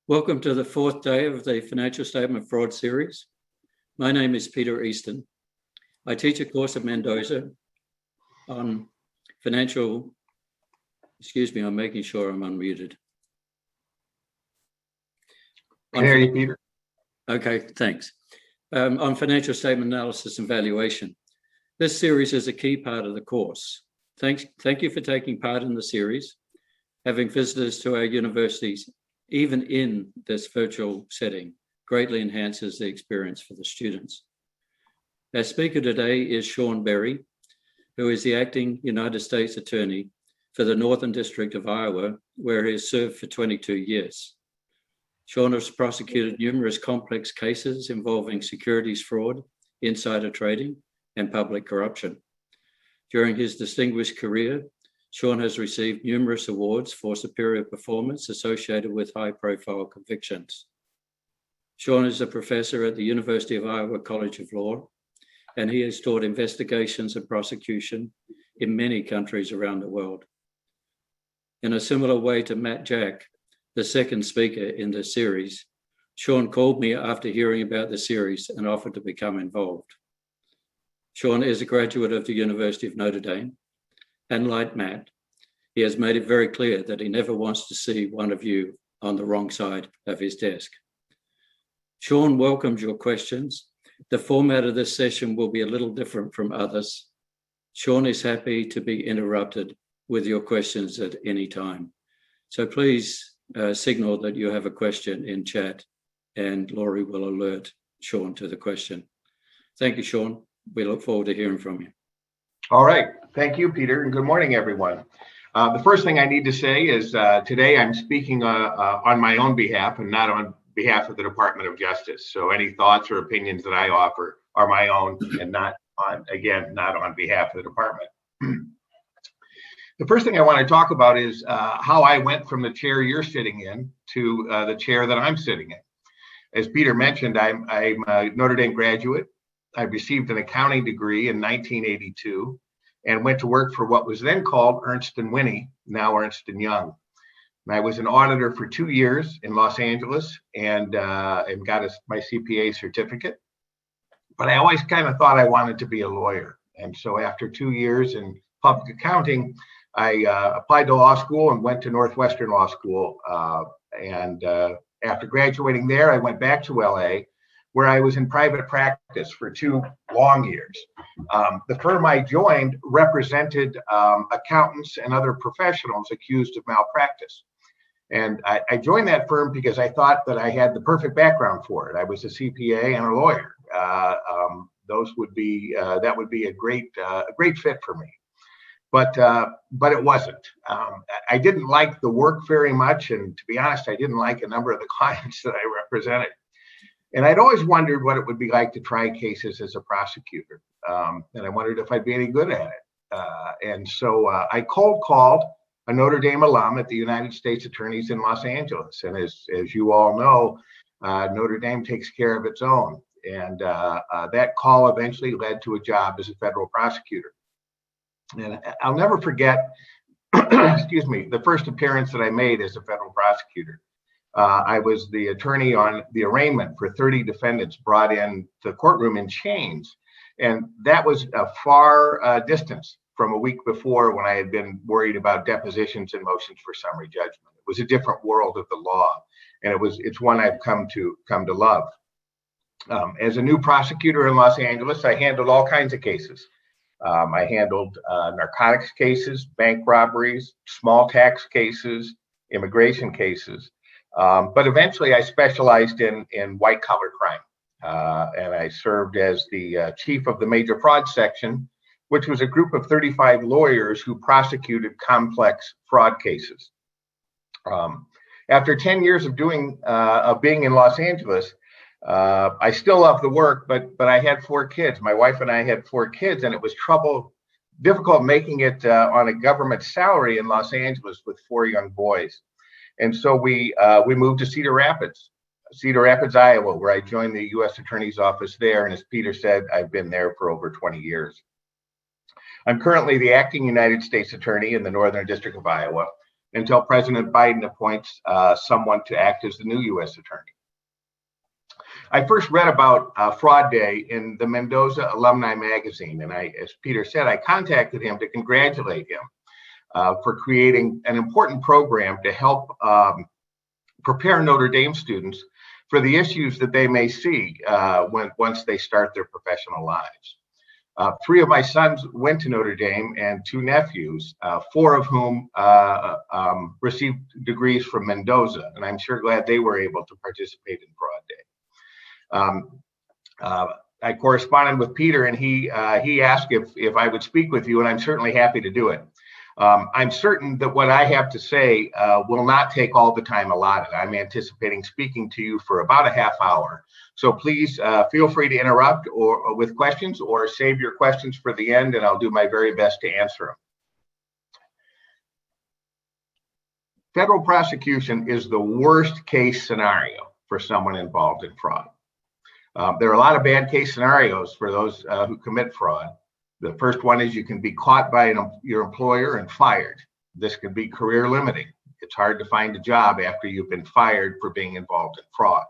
Welcome to the fourth day of the Financial Statement Fraud series. My name is Peter Easton. I teach a course at Mendoza on financial, I'm making sure I'm unmuted. Can hear you, Peter. Okay, thanks. On financial statement analysis and valuation. This series is a key part of the course. Thank you for taking part in the series. Having visitors to our universities, even in this virtual setting, greatly enhances the experience for the students. Our speaker today is Sean Berry, who is the acting United States Attorney for the Northern District of Iowa, where he has served for 22 years. Sean has prosecuted numerous complex cases involving securities fraud, insider trading, and public corruption. During his distinguished career, Sean has received numerous awards for superior performance associated with high-profile convictions. Sean is a professor at the University of Iowa College of Law, and he has taught investigations and prosecution in many countries around the world. In a similar way to Matt Jack, the second speaker in this series, Sean called me after hearing about the series and offered to become involved. Sean is a graduate of the University of Notre Dame, and like Matt, he has made it very clear that he never wants to see one of you on the wrong side of his desk. Sean welcomes your questions. The format of this session will be a little different from others. Sean is happy to be interrupted with your questions at any time. So please signal that you have a question in chat, and Laurie will alert Sean to the question. Thank you, Sean. We look forward to hearing from you. All right. Thank you, Peter, and good morning, everyone. The first thing I need to say is today I'm speaking on my own behalf and not on behalf of the Department of Justice. So any thoughts or opinions that I offer are my own and not on behalf of the department. The first thing I want to talk about is how I went from the chair you're sitting in to the chair that I'm sitting in. As Peter mentioned, I'm a Notre Dame graduate. I received an accounting degree in 1982 and went to work for what was then called Ernst & Winnie, now Ernst & Young. And I was an auditor for 2 years in Los Angeles and got my CPA certificate. But I always kind of thought I wanted to be a lawyer. And so after 2 years in public accounting, I applied to law school and went to Northwestern Law School. After graduating there, I went back to LA, where I was in private practice for 2 long years. The firm I joined represented accountants and other professionals accused of malpractice. And I joined that firm because I thought that I had the perfect background for it. I was a CPA and a lawyer. That would be a great fit for me. But it wasn't. I didn't like the work very much, and to be honest, I didn't like a number of the clients that I represented. And I'd always wondered what it would be like to try cases as a prosecutor. And I wondered if I'd be any good at it. And so I cold called a Notre Dame alum at the United States Attorneys in Los Angeles. And as you all know, Notre Dame takes care of its own. And that call eventually led to a job as a federal prosecutor. And I'll never forget, the first appearance that I made as a federal prosecutor. I was the attorney on the arraignment for 30 defendants brought in the courtroom in chains. And that was a far distance from a week before, when I had been worried about depositions and motions for summary judgment. It was a different world of the law, and it's one I've come to love. As a new prosecutor in Los Angeles, I handled all kinds of cases. I handled narcotics cases, bank robberies, small tax cases, immigration cases. But eventually I specialized in white collar crime. And I served as the chief of the major fraud section, which was a group of 35 lawyers who prosecuted complex fraud cases. After 10 years of being in Los Angeles, I still love the work, but I had 4 kids. My wife and I had 4 kids, and it was difficult making it on a government salary in Los Angeles with 4 young boys. And so we moved to Cedar Rapids, Iowa, where I joined the U.S. Attorney's Office there. And as Peter said, I've been there for over 20 years. I'm currently the acting United States Attorney in the Northern District of Iowa. until President Biden appoints someone to act as the new U.S. attorney. I first read about Fraud Day in the Mendoza Alumni Magazine, and as Peter said, I contacted him to congratulate him for creating an important program to help prepare Notre Dame students for the issues that they may see once they start their professional lives. 3 of my sons went to Notre Dame, and 2 nephews, 4 of whom received degrees from Mendoza, and I'm sure glad they were able to participate in Fraud Day. I corresponded with Peter, and he asked if I would speak with you, and I'm certainly happy to do it. I'm certain that what I have to say will not take all the time allotted. I'm anticipating speaking to you for about a half hour. So please feel free to interrupt or with questions, or save your questions for the end, and I'll do my very best to answer them. Federal prosecution is the worst case scenario for someone involved in fraud. There are a lot of bad case scenarios for those who commit fraud. The first one is you can be caught by your employer and fired. This could be career limiting. It's hard to find a job after you've been fired for being involved in fraud.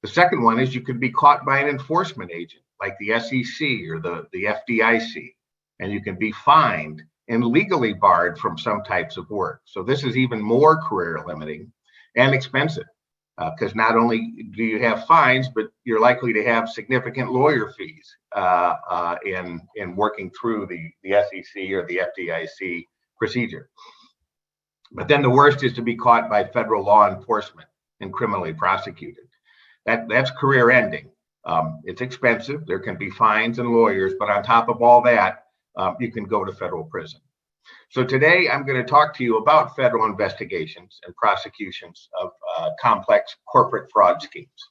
The second one is you could be caught by an enforcement agent like the SEC or the FDIC, and you can be fined and legally barred from some types of work. So this is even more career limiting and expensive, because not only do you have fines, but you're likely to have significant lawyer fees in working through the SEC or the FDIC procedure. But then the worst is to be caught by federal law enforcement and criminally prosecuted. That's career ending. It's expensive. There can be fines and lawyers, but on top of all that, you can go to federal prison. So today I'm going to talk to you about federal investigations and prosecutions of complex corporate fraud schemes.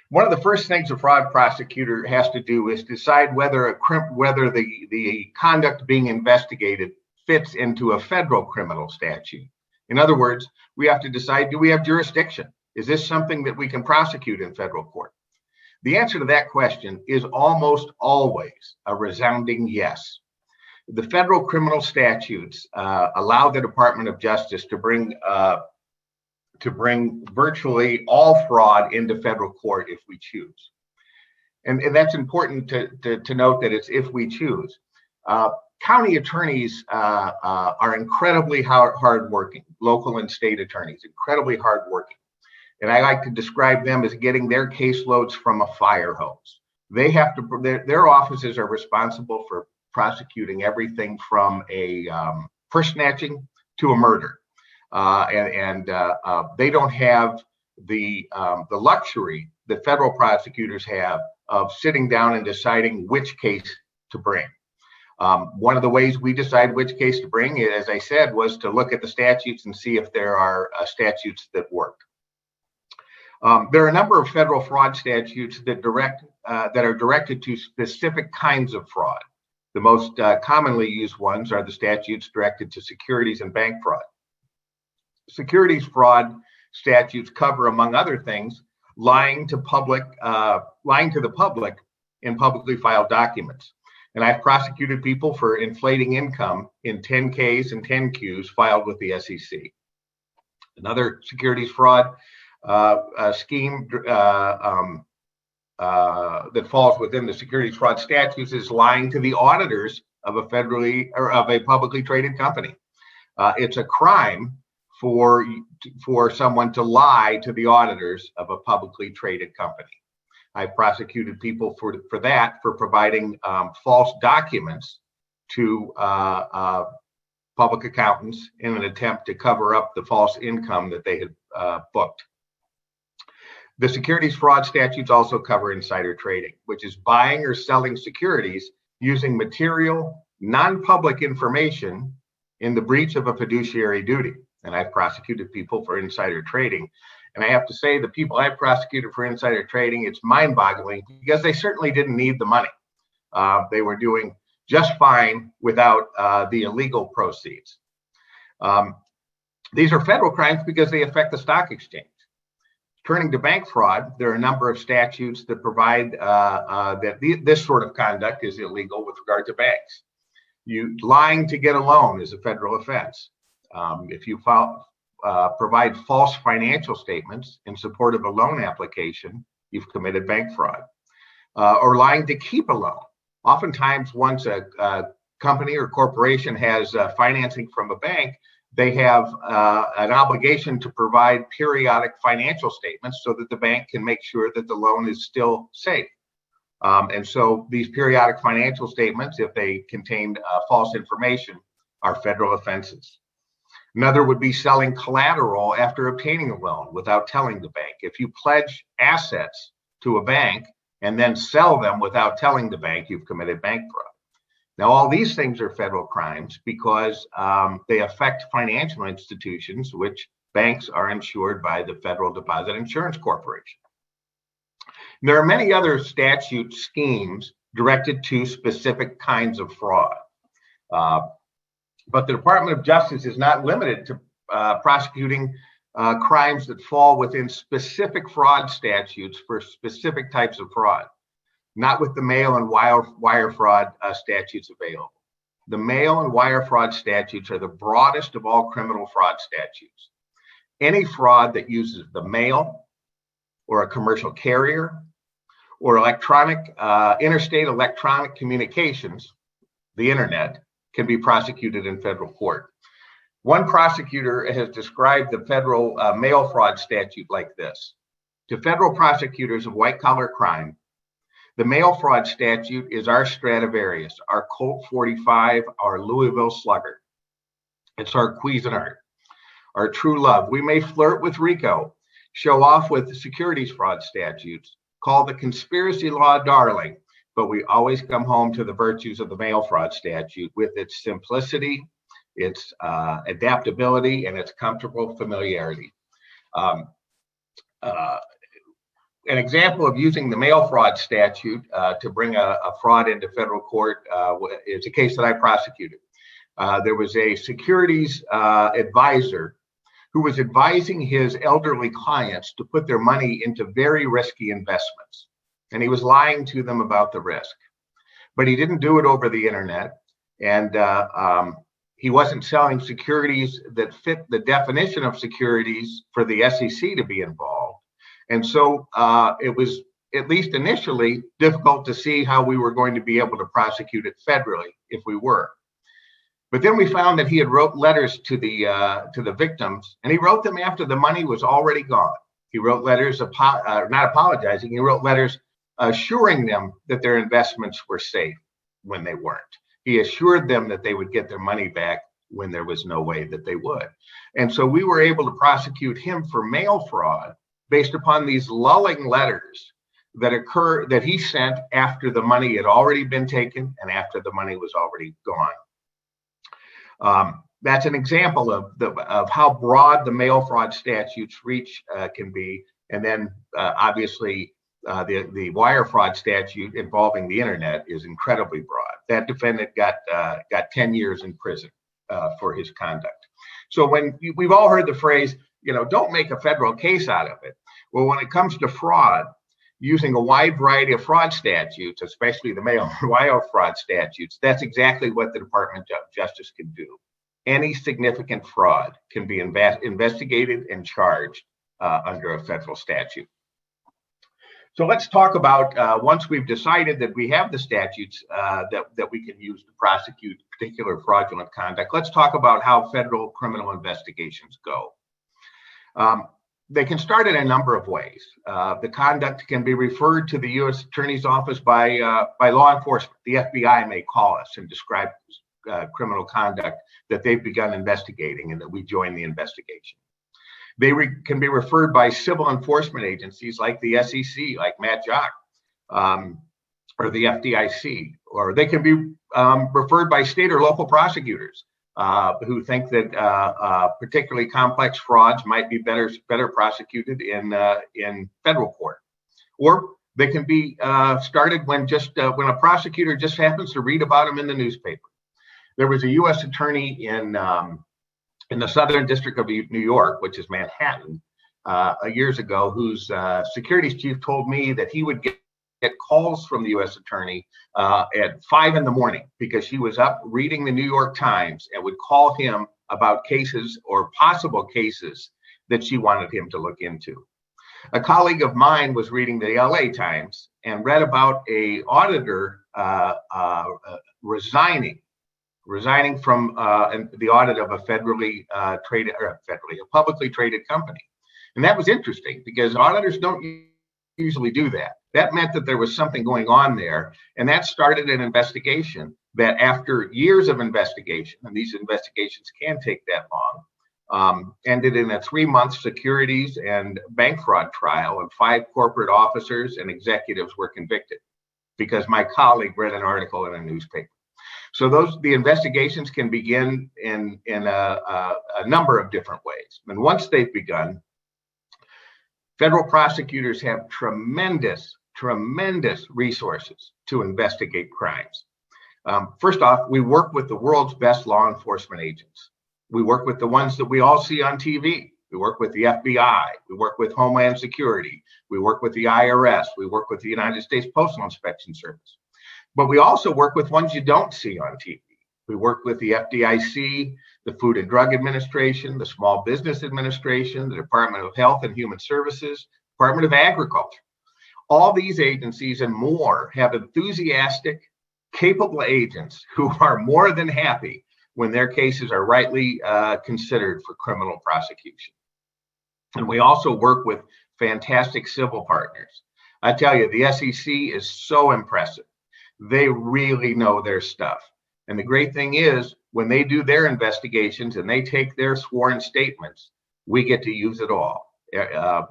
One of the first things a fraud prosecutor has to do is decide whether the conduct being investigated fits into a federal criminal statute. In other words, we have to decide, do we have jurisdiction? Is this something that we can prosecute in federal court? The answer to that question is almost always a resounding yes. The federal criminal statutes allow the Department of Justice to bring virtually all fraud into federal court if we choose. And that's important to note, that it's if we choose. County attorneys are incredibly hardworking, local and state attorneys, incredibly hardworking. And I like to describe them as getting their caseloads from a fire hose. They have to, their offices are responsible for prosecuting everything from a purse snatching to a murder. They don't have the luxury that federal prosecutors have of sitting down and deciding which case to bring. One of the ways we decide which case to bring, as I said, was to look at the statutes and see if there are statutes that work. There are a number of federal fraud statutes that are directed to specific kinds of fraud. The most commonly used ones are the statutes directed to securities and bank fraud. Securities fraud statutes cover, among other things, lying to the public in publicly filed documents. And I've prosecuted people for inflating income in 10Ks and 10Qs filed with the SEC. Another securities fraud scheme that falls within the securities fraud statutes is lying to the auditors of a publicly traded company. It's a crime for someone to lie to the auditors of a publicly traded company. I prosecuted people for providing false documents to public accountants in an attempt to cover up the false income that they had booked. The securities fraud statutes also cover insider trading, which is buying or selling securities using material, non-public information in the breach of a fiduciary duty. And I've prosecuted people for insider trading. And I have to say, the people I've prosecuted for insider trading, it's mind-boggling, because they certainly didn't need the money. They were doing just fine without the illegal proceeds. These are federal crimes because they affect the stock exchange. Turning to bank fraud, there are a number of statutes that provide that this sort of conduct is illegal with regard to banks. Lying to get a loan is a federal offense. If you provide false financial statements in support of a loan application, you've committed bank fraud. Or lying to keep a loan. Oftentimes, once a company or corporation has financing from a bank, they have an obligation to provide periodic financial statements so that the bank can make sure that the loan is still safe. And so these periodic financial statements, if they contain false information, are federal offenses. Another would be selling collateral after obtaining a loan without telling the bank. If you pledge assets to a bank and then sell them without telling the bank, you've committed bank fraud. Now, all these things are federal crimes because they affect financial institutions, which banks are insured by the Federal Deposit Insurance Corporation. There are many other statute schemes directed to specific kinds of fraud. But the Department of Justice is not limited to prosecuting crimes that fall within specific fraud statutes for specific types of fraud, not with the mail and wire fraud statutes available. The mail and wire fraud statutes are the broadest of all criminal fraud statutes. Any fraud that uses the mail or a commercial carrier or interstate electronic communications, the internet, can be prosecuted in federal court. One prosecutor has described the federal mail fraud statute like this. To federal prosecutors of white-collar crime, the mail fraud statute is our Stradivarius, our Colt 45, our Louisville Slugger. It's our Cuisinart, our true love. We may flirt with RICO, show off with the securities fraud statutes, call the conspiracy law darling, but we always come home to the virtues of the mail fraud statute with its simplicity, its adaptability, and its comfortable familiarity. An example of using the mail fraud statute to bring a fraud into federal court is a case that I prosecuted. There was a securities advisor who was advising his elderly clients to put their money into very risky investments. And he was lying to them about the risk. But he didn't do it over the internet. And he wasn't selling securities that fit the definition of securities for the SEC to be involved. And so it was, at least initially, difficult to see how we were going to be able to prosecute it federally if we were. But then we found that he had wrote letters to the victims, and he wrote them after the money was already gone. He wrote letters, not apologizing, he wrote letters assuring them that their investments were safe when they weren't. He assured them that they would get their money back when there was no way that they would. And so we were able to prosecute him for mail fraud based upon these lulling letters that he sent after the money had already been taken and after the money was already gone. That's an example of how broad the mail fraud statutes reach can be. And then obviously the wire fraud statute involving the internet is incredibly broad. That defendant got 10 years in prison for his conduct. So when we've all heard the phrase, don't make a federal case out of it. Well, when it comes to fraud, using a wide variety of fraud statutes, especially the mail and wire fraud statutes, that's exactly what the Department of Justice can do. Any significant fraud can be investigated and charged under a federal statute. So let's talk about, once we've decided that we have the statutes that we can use to prosecute particular fraudulent conduct, let's talk about how federal criminal investigations go. They can start in a number of ways. The conduct can be referred to the U.S. Attorney's Office by law enforcement. The FBI may call us and describe criminal conduct that they've begun investigating and that we join the investigation. They can be referred by civil enforcement agencies like the SEC, like Matt Jock, or the FDIC, or they can be referred by state or local prosecutors who think that particularly complex frauds might be better prosecuted in federal court. Or they can be started when a prosecutor just happens to read about them in the newspaper. There was a U.S. attorney in the Southern District of New York, which is Manhattan, years ago, whose securities chief told me that he would get calls from the U.S. attorney at 5 a.m. because she was up reading the New York Times and would call him about cases or possible cases that she wanted him to look into. A colleague of mine was reading the LA Times and read about a auditor resigning from the audit of a publicly traded company. And that was interesting because auditors don't usually do that. That meant that there was something going on there, and that started an investigation that, after years of investigation, and these investigations can take that long, ended in a 3-month securities and bank fraud trial, and 5 corporate officers and executives were convicted because my colleague read an article in a newspaper. So the investigations can begin in a number of different ways. And once they've begun, federal prosecutors have tremendous resources to investigate crimes. First off, we work with the world's best law enforcement agents. We work with the ones that we all see on TV. We work with the FBI. We work with Homeland Security. We work with the IRS. We work with the United States Postal Inspection Service. But we also work with ones you don't see on TV. We work with the FDIC, the Food and Drug Administration, the Small Business Administration, the Department of Health and Human Services, Department of Agriculture. All these agencies and more have enthusiastic, capable agents who are more than happy when their cases are rightly considered for criminal prosecution. And we also work with fantastic civil partners. I tell you, the SEC is so impressive. They really know their stuff. And the great thing is, when they do their investigations and they take their sworn statements, we get to use it all.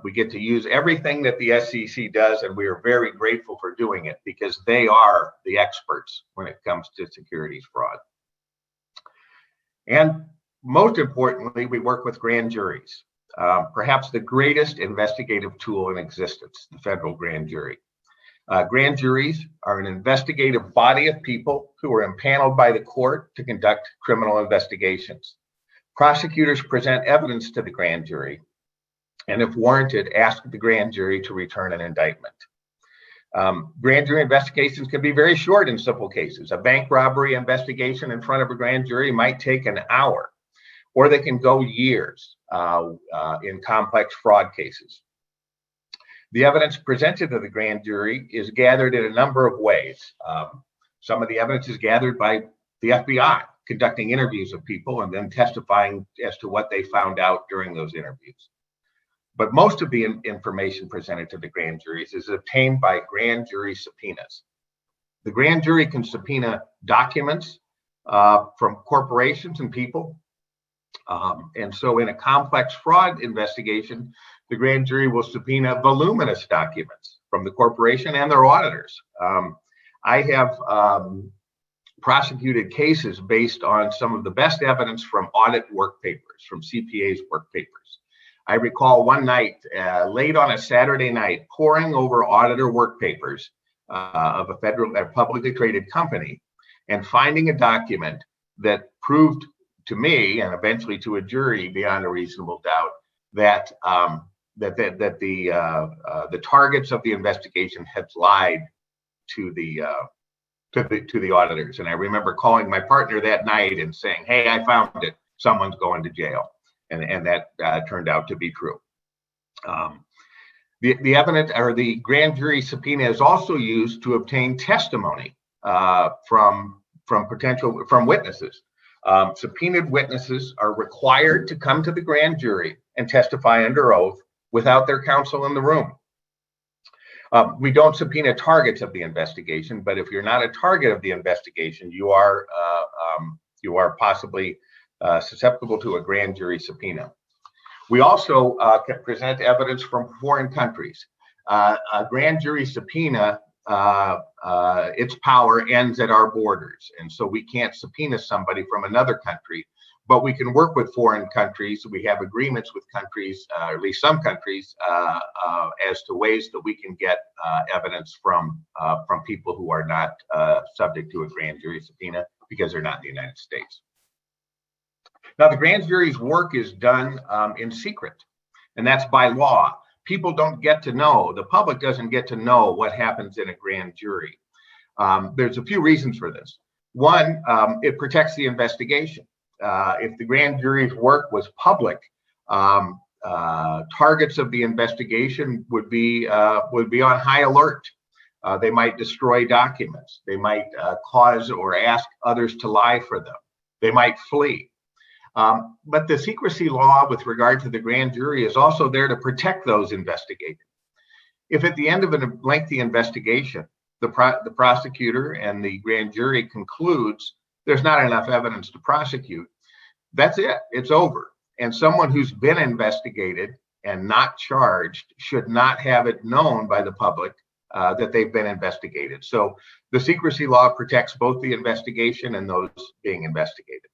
We get to use everything that the SEC does, and we are very grateful for doing it because they are the experts when it comes to securities fraud. And most importantly, we work with grand juries, perhaps the greatest investigative tool in existence, the federal grand jury. Grand juries are an investigative body of people who are impaneled by the court to conduct criminal investigations. Prosecutors present evidence to the grand jury, and if warranted, ask the grand jury to return an indictment. Grand jury investigations can be very short in civil cases. A bank robbery investigation in front of a grand jury might take an hour, or they can go years in complex fraud cases. The evidence presented to the grand jury is gathered in a number of ways. Some of the evidence is gathered by the FBI, conducting interviews of people and then testifying as to what they found out during those interviews. But most of the information presented to the grand juries is obtained by grand jury subpoenas. The grand jury can subpoena documents from corporations and people. And so in a complex fraud investigation, the grand jury will subpoena voluminous documents from the corporation and their auditors. I have prosecuted cases based on some of the best evidence from audit work papers, from CPA's work papers. I recall one night, late on a Saturday night, poring over auditor work papers of a publicly traded company and finding a document that proved to me and eventually to a jury beyond a reasonable doubt that the targets of the investigation had lied to the auditors. And I remember calling my partner that night and saying, "Hey, I found it. Someone's going to jail." And that turned out to be true. The evidence, or the grand jury subpoena, is also used to obtain testimony from witnesses. Subpoenaed witnesses are required to come to the grand jury and testify under oath without their counsel in the room. We don't subpoena targets of the investigation, but if you're not a target of the investigation, you are possibly susceptible to a grand jury subpoena. We also can present evidence from foreign countries. A grand jury subpoena, its power ends at our borders, and so we can't subpoena somebody from another country, but we can work with foreign countries. We have agreements with countries, or at least some countries, as to ways that we can get evidence from people who are not subject to a grand jury subpoena because they're not in the United States. Now, the grand jury's work is done in secret, and that's by law. People don't get to know, the public doesn't get to know what happens in a grand jury. There's a few reasons for this. One, it protects the investigation. if the grand jury's work was public, targets of the investigation would be on high alert. They might destroy documents. They might cause or ask others to lie for them. They might flee. But the secrecy law with regard to the grand jury is also there to protect those investigated. If at the end of a lengthy investigation, the prosecutor and the grand jury concludes there's not enough evidence to prosecute, that's it. It's over. And someone who's been investigated and not charged should not have it known by the public that they've been investigated. So the secrecy law protects both the investigation and those being investigated.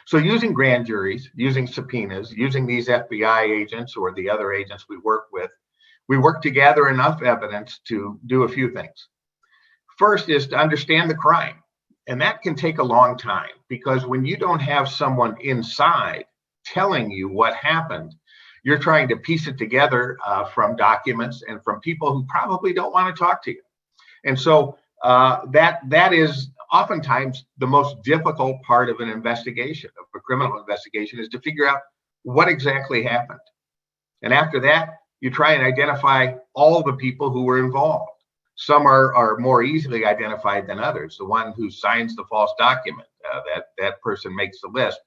So using grand juries, using subpoenas, using these FBI agents or the other agents we work with, we work to gather enough evidence to do a few things. First is to understand the crime. And that can take a long time, because when you don't have someone inside telling you what happened, you're trying to piece it together from documents and from people who probably don't want to talk to you. And so that is oftentimes the most difficult part of an investigation, of a criminal investigation, is to figure out what exactly happened. And after that, you try and identify all the people who were involved. Some are more easily identified than others. The one who signs the false document, that person makes the list,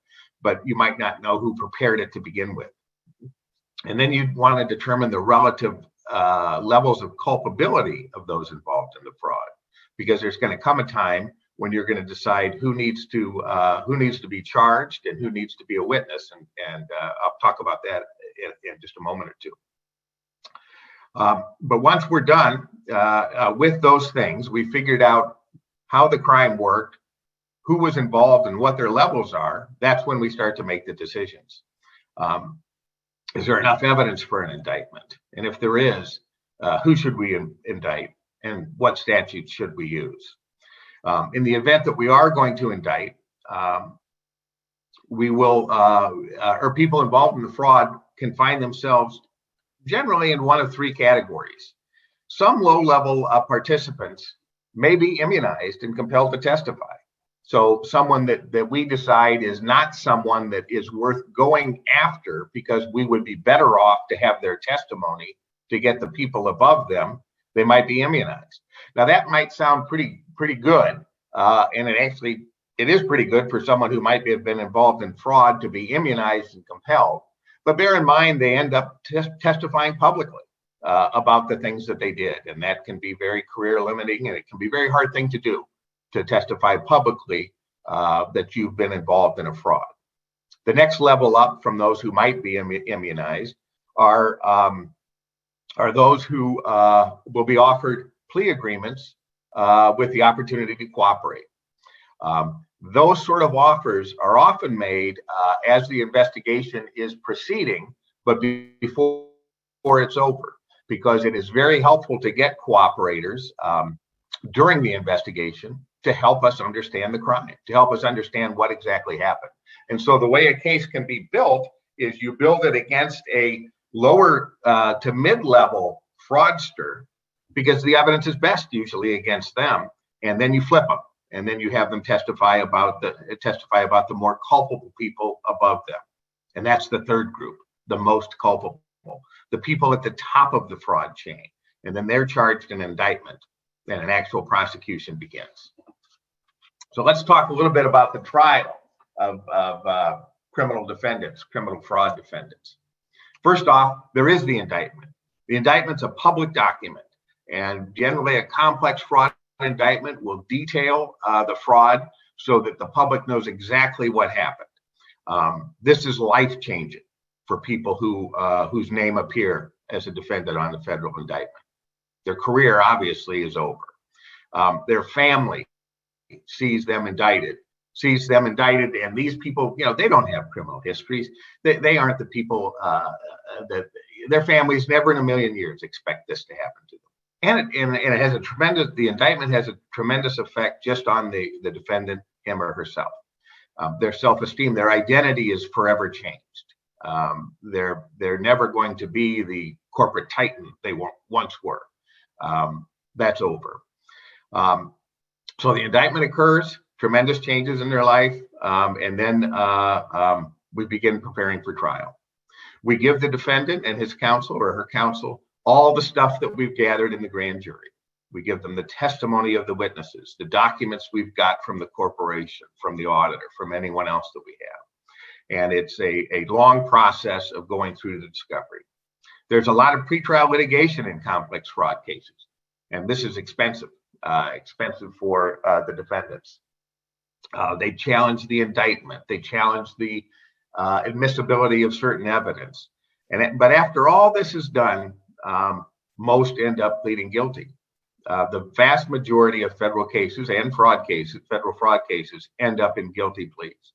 but you might not know who prepared it to begin with. And then you want to determine the relative levels of culpability of those involved in the fraud, because there's going to come a time when you're going to decide who needs to be charged and who needs to be a witness. And I'll talk about that in just a moment or two. But once we're done with those things, we figured out how the crime worked, who was involved and what their levels are. That's when we start to make the decisions. Is there enough evidence for an indictment? And if there is, who should we indict and what statutes should we use? In the event that we are going to indict, we will, or people involved in the fraud can find themselves generally in one of three categories. Some low-level participants may be immunized and compelled to testify. So someone that we decide is not someone that is worth going after because we would be better off to have their testimony to get the people above them, they might be immunized. Now that might sound pretty good, and it is pretty good for someone who might have been involved in fraud to be immunized and compelled. But bear in mind, they end up testifying publicly about the things that they did. And that can be very career limiting, and it can be a very hard thing to do, to testify publicly that you've been involved in a fraud. The next level up from those who might be immunized are those who will be offered plea agreements with the opportunity to cooperate. Those sort of offers are often made as the investigation is proceeding, but before it's over, because it is very helpful to get cooperators during the investigation to help us understand the crime, to help us understand what exactly happened. And so the way a case can be built is you build it against a lower to mid-level fraudster, because the evidence is best usually against them, and then you flip them. And then you have them testify about the more culpable people above them. And that's the third group, the most culpable, the people at the top of the fraud chain. And then they're charged in indictment, and an actual prosecution begins. So let's talk a little bit about the trial of criminal defendants, criminal fraud defendants. First off, there is the indictment. The indictment's a public document, and generally a complex fraud indictment will detail the fraud so that the public knows exactly what happened. This is life-changing for people whose name appear as a defendant on the federal indictment. Their career obviously is over. Their family sees them indicted, and these people, they don't have criminal histories. They aren't the people that their families never in a million years expect this to happen to them. And it has the indictment has a tremendous effect just on the defendant, him or herself. Their self-esteem, their identity is forever changed. They're never going to be the corporate titan they once were. That's over. So the indictment occurs, tremendous changes in their life, and then we begin preparing for trial. We give the defendant and his counsel or her counsel all the stuff that we've gathered in the grand jury. We give them the testimony of the witnesses, the documents we've got from the corporation, from the auditor, from anyone else that we have. And it's a long process of going through the discovery. There's a lot of pretrial litigation in complex fraud cases, and this is expensive for the defendants. They challenge the indictment. They challenge the admissibility of certain evidence. But after all this is done, most end up pleading guilty. The vast majority of federal cases and federal fraud cases, end up in guilty pleas,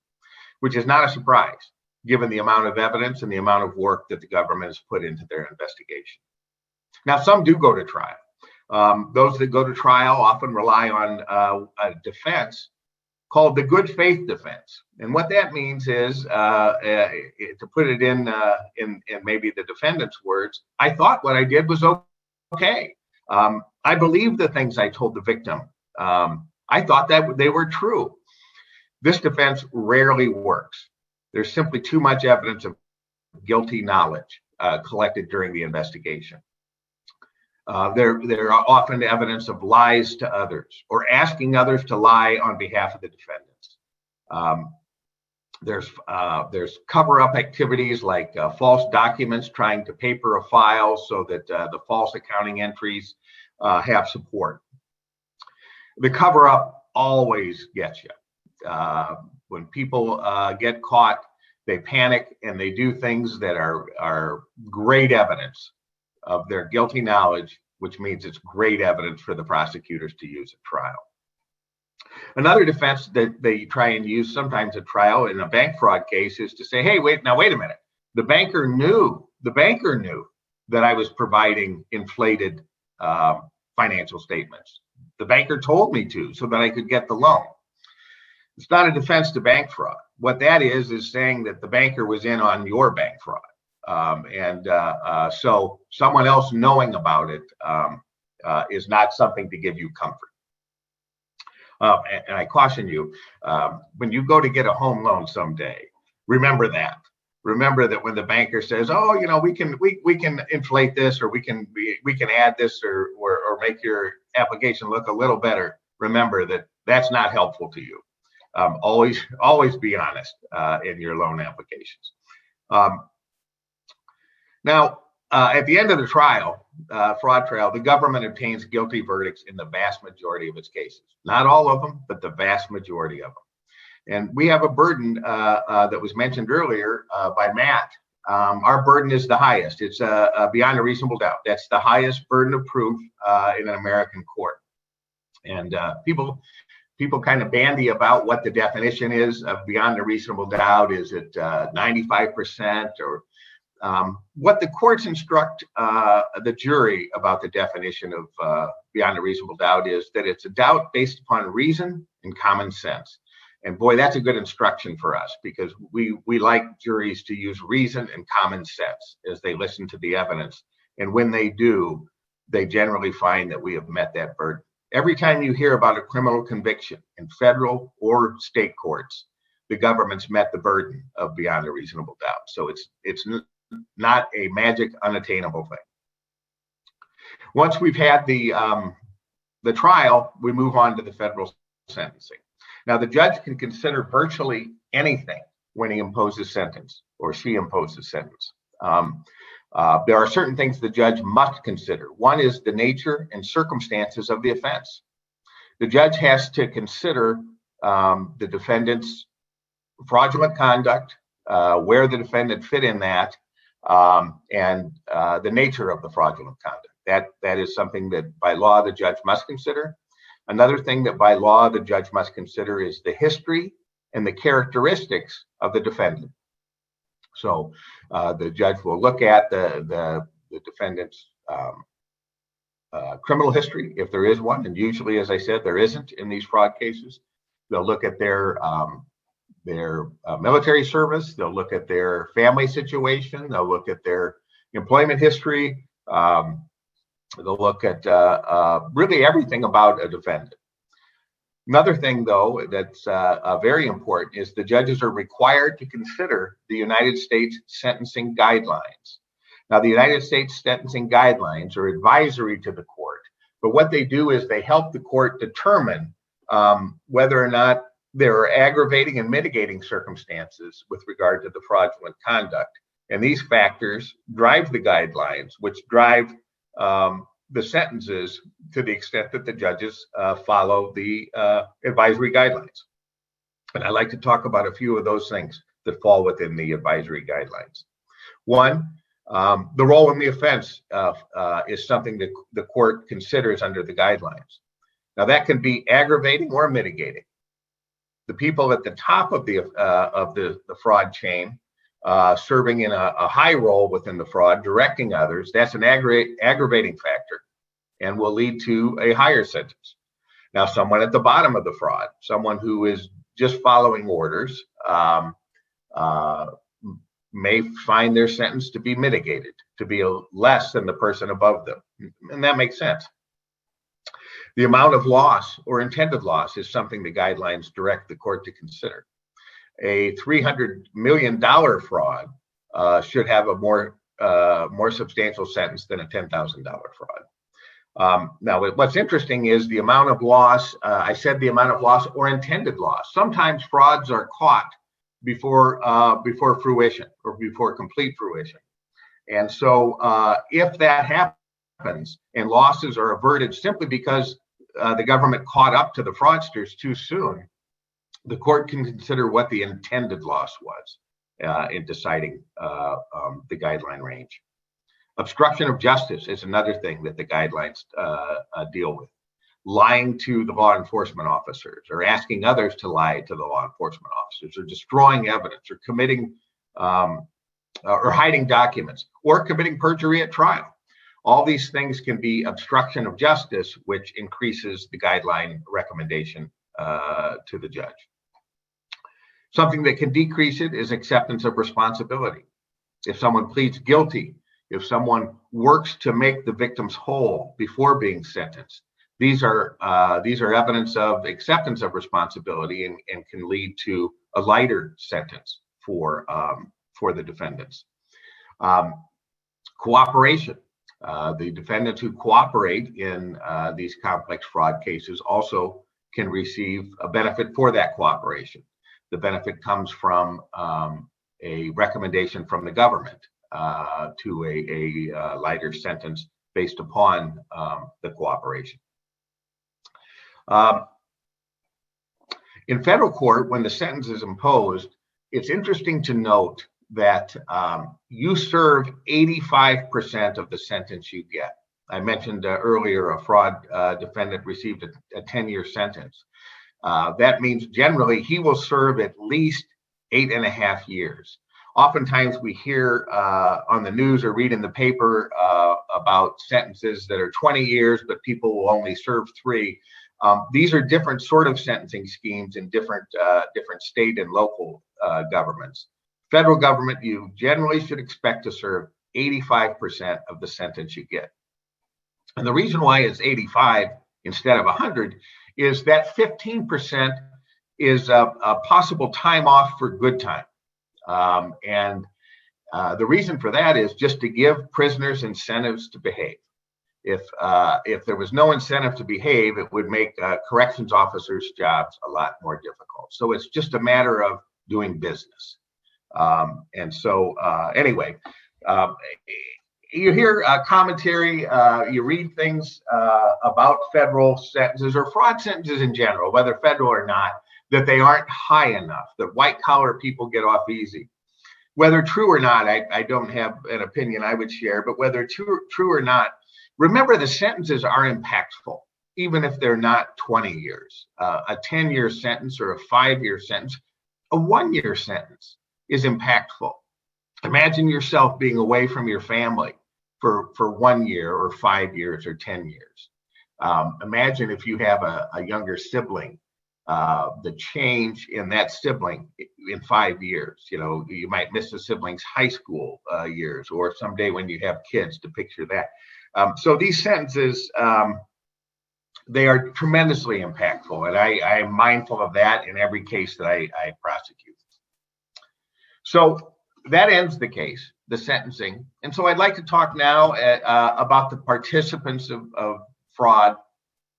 which is not a surprise, given the amount of evidence and the amount of work that the government has put into their investigation. Now, some do go to trial. Those that go to trial often rely on a defense called the good faith defense. And what that means is, to put it in maybe the defendant's words, I thought what I did was okay. I believe the things I told the victim. I thought that they were true. This defense rarely works. There's simply too much evidence of guilty knowledge collected during the investigation. There are often evidence of lies to others or asking others to lie on behalf of the defendants. There's cover-up activities like false documents, trying to paper a file so that the false accounting entries have support. The cover-up always gets you. When people get caught, they panic and they do things that are great evidence of their guilty knowledge, which means it's great evidence for the prosecutors to use at trial. Another defense that they try and use sometimes at trial in a bank fraud case is to say, hey, wait a minute. The banker knew that I was providing inflated financial statements. The banker told me to so that I could get the loan. It's not a defense to bank fraud. What that is saying that the banker was in on your bank fraud. So someone else knowing about it is not something to give you comfort. And I caution you, when you go to get a home loan someday, remember that. Remember that when the banker says, "Oh, we can inflate this, or we can add this, or make your application look a little better," remember that that's not helpful to you. Always be honest in your loan applications. Now, at the end of the trial, fraud trial, the government obtains guilty verdicts in the vast majority of its cases. Not all of them, but the vast majority of them. And we have a burden that was mentioned earlier by Matt. Our burden is the highest. It's beyond a reasonable doubt. That's the highest burden of proof in an American court. And people kind of bandy about what the definition is of beyond a reasonable doubt. Is it 95% or what the courts instruct the jury about the definition of beyond a reasonable doubt is that it's a doubt based upon reason and common sense. And boy, that's a good instruction for us, because we like juries to use reason and common sense as they listen to the evidence. And when they do, they generally find that we have met that burden. Every time you hear about a criminal conviction in federal or state courts, the government's met the burden of beyond a reasonable doubt. So it's not a magic, unattainable thing. Once we've had the trial, we move on to the federal sentencing. Now, the judge can consider virtually anything when he imposes sentence or she imposes sentence. There are certain things the judge must consider. One is the nature and circumstances of the offense. The judge has to consider the defendant's fraudulent conduct, where the defendant fit in that, and the nature of the fraudulent conduct. That is something that by law the judge must consider. Another thing that by law the judge must consider is the history and the characteristics of the defendant. So the judge will look at the defendant's criminal history, if there is one, and usually, as I said, there isn't in these fraud cases. They'll look at their military service. They'll look at their family situation. They'll look at their employment history. They'll look at really everything about a defendant. Another thing, though, that's very important is the judges are required to consider the United States sentencing guidelines. Now, the United States sentencing guidelines are advisory to the court, but what they do is they help the court determine whether or not there are aggravating and mitigating circumstances with regard to the fraudulent conduct. And these factors drive the guidelines, which drive the sentences to the extent that the judges follow the advisory guidelines. And I'd like to talk about a few of those things that fall within the advisory guidelines. One, the role in the offense is something that the court considers under the guidelines. Now, that can be aggravating or mitigating. The people at the top of the fraud chain, serving in a high role within the fraud, directing others, that's an aggravating factor and will lead to a higher sentence. Now, someone at the bottom of the fraud, someone who is just following orders, may find their sentence to be mitigated, to be less than the person above them. And that makes sense. The amount of loss or intended loss is something the guidelines direct the court to consider. A $300 million fraud should have a more substantial sentence than a $10,000 fraud. Now, what's interesting is the amount of loss. I said the amount of loss or intended loss. Sometimes frauds are caught before fruition or before complete fruition. And so if that happens and losses are averted simply because the government caught up to the fraudsters too soon, the court can consider what the intended loss was in deciding the guideline range. Obstruction of justice is another thing that the guidelines deal with. Lying to the law enforcement officers, or asking others to lie to the law enforcement officers, or destroying evidence, or committing or hiding documents, or committing perjury at trial. All these things can be obstruction of justice, which increases the guideline recommendation to the judge. Something that can decrease it is acceptance of responsibility. If someone pleads guilty, if someone works to make the victims whole before being sentenced, these are evidence of acceptance of responsibility and can lead to a lighter sentence for the defendants. Cooperation. The defendants who cooperate in these complex fraud cases also can receive a benefit for that cooperation. The benefit comes from a recommendation from the government to a lighter sentence based upon the cooperation. In federal court, when the sentence is imposed, it's interesting to note that you serve 85% of the sentence you get. I mentioned earlier a fraud defendant received a 10-year sentence. That means generally he will serve at least 8.5 years. Oftentimes we hear on the news or read in the paper about sentences that are 20 years, but people will only serve 3. These are different sort of sentencing schemes in different state and local governments. Federal government, you generally should expect to serve 85% of the sentence you get. And the reason why it's 85 instead of 100 is that 15% is a possible time off for good time. And the reason for that is just to give prisoners incentives to behave. If there was no incentive to behave, it would make corrections officers' jobs a lot more difficult. So it's just a matter of doing business. Anyway, you hear commentary, you read things about federal sentences or fraud sentences in general, whether federal or not, that they aren't high enough, that white collar people get off easy. Whether true or not, I don't have an opinion I would share, but whether true or not, remember the sentences are impactful, even if they're not 20 years. A 10-year sentence or a 5-year sentence, a 1-year sentence is impactful. Imagine yourself being away from your family for 1 year or 5 years or 10 years. Imagine if you have a younger sibling, the change in that sibling in 5 years. You know, you might miss a sibling's high school years, or someday when you have kids, to picture that. So these sentences they are tremendously impactful, and I am mindful of that in every case that I prosecute. So that ends the case, the sentencing. And so I'd like to talk now about the participants of fraud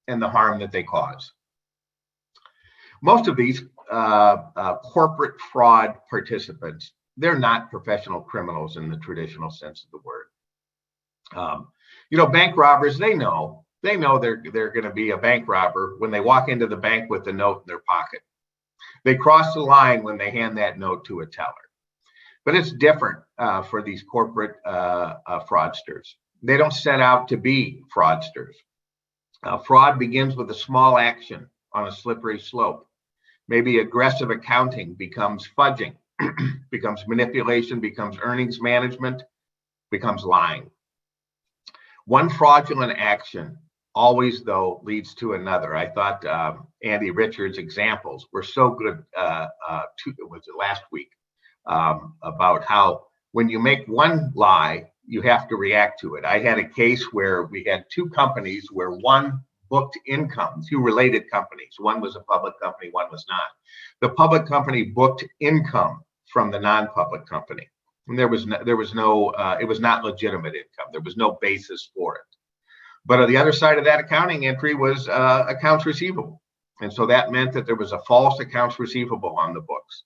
and the harm that they cause. Most of these corporate fraud participants, they're not professional criminals in the traditional sense of the word. Bank robbers, they know they're going to be a bank robber when they walk into the bank with the note in their pocket. They cross the line when they hand that note to a teller. But it's different for these corporate fraudsters. They don't set out to be fraudsters. Fraud begins with a small action on a slippery slope. Maybe aggressive accounting becomes fudging, becomes manipulation, becomes earnings management, becomes lying. One fraudulent action always, though, leads to another. I thought Andy Richards' examples were so good. Was it last week? About how when you make one lie, you have to react to it. I had a case where we had two companies where one booked income, two related companies. One was a public company, one was not. The public company booked income from the non-public company. And it was not legitimate income. There was no basis for it. But on the other side of that accounting entry was accounts receivable. And so that meant that there was a false accounts receivable on the books.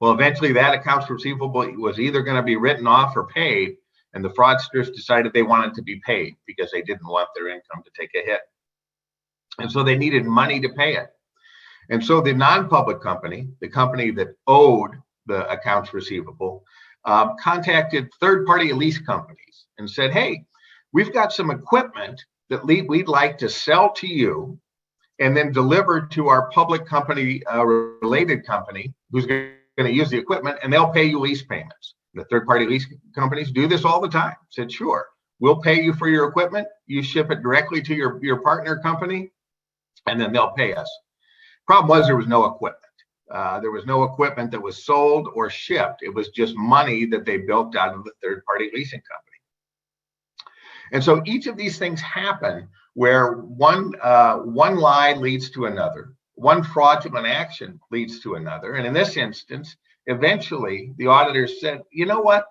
Well, eventually that accounts receivable was either going to be written off or paid, and the fraudsters decided they wanted to be paid because they didn't want their income to take a hit. And so they needed money to pay it. And so the non-public company, the company that owed the accounts receivable, contacted third-party lease companies and said, hey, we've got some equipment that we'd like to sell to you and then deliver to our public company, related company, who's going to use the equipment, and they'll pay you lease payments. The third-party lease companies do this all the time. Said, sure, we'll pay you for your equipment. You ship it directly to your partner company, and then they'll pay us. Problem was there was no equipment. There was no equipment that was sold or shipped. It was just money that they built out of the third-party leasing company. And so each of these things happen where one lie leads to another. One fraudulent action leads to another. And in this instance, eventually the auditors said, you know what?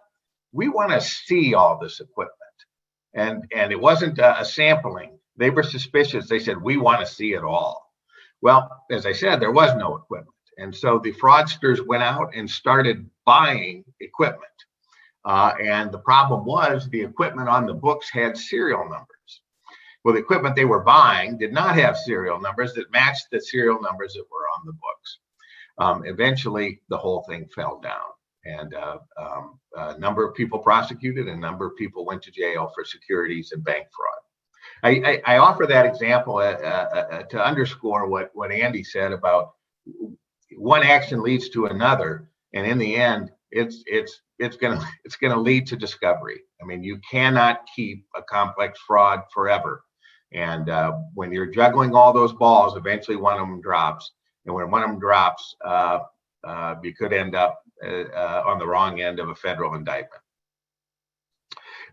We want to see all this equipment. And it wasn't a sampling. They were suspicious. They said, we want to see it all. Well, as I said, there was no equipment. And so the fraudsters went out and started buying equipment. And the problem was the equipment on the books had serial numbers. Well, the equipment they were buying did not have serial numbers that matched the serial numbers that were on the books. Eventually, the whole thing fell down, and a number of people prosecuted, and a number of people went to jail for securities and bank fraud. I offer that example to underscore what Andy said about one action leads to another, and in the end, it's gonna lead to discovery. I mean, you cannot keep a complex fraud forever. And when you're juggling all those balls, eventually one of them drops. And when one of them drops, you could end up on the wrong end of a federal indictment.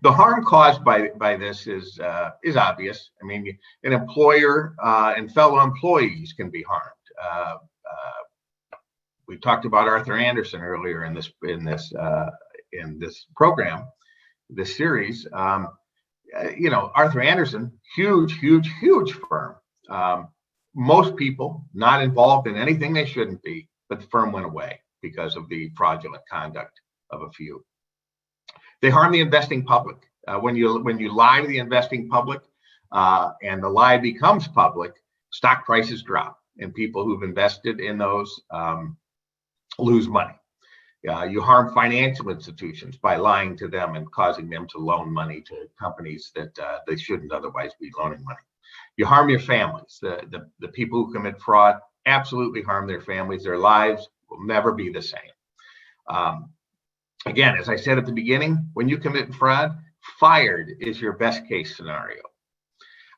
The harm caused by this is obvious. I mean, an employer and fellow employees can be harmed. We talked about Arthur Andersen earlier in this program, this series. Arthur Andersen, huge firm. Most people not involved in anything they shouldn't be, but the firm went away because of the fraudulent conduct of a few. They harm the investing public. When you lie to the investing public and the lie becomes public, stock prices drop, and people who've invested in those lose money. You harm financial institutions by lying to them and causing them to loan money to companies that they shouldn't otherwise be loaning money. You harm your families. The people who commit fraud absolutely harm their families. Their lives will never be the same. Again, as I said at the beginning, when you commit fraud, fired is your best case scenario.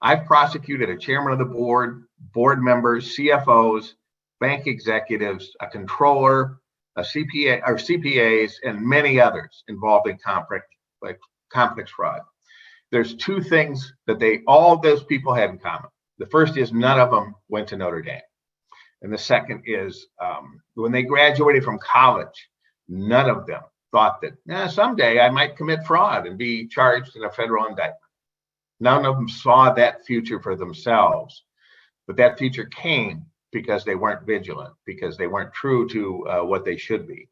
I've prosecuted a chairman of the board, board members, CFOs, bank executives, a controller, a CPA or CPAs, and many others involved in complex fraud. There's two things that all those people had in common. The first is none of them went to Notre Dame. And the second is when they graduated from college, none of them thought that someday I might commit fraud and be charged in a federal indictment. None of them saw that future for themselves, but that future came because they weren't vigilant, because they weren't true to what they should be.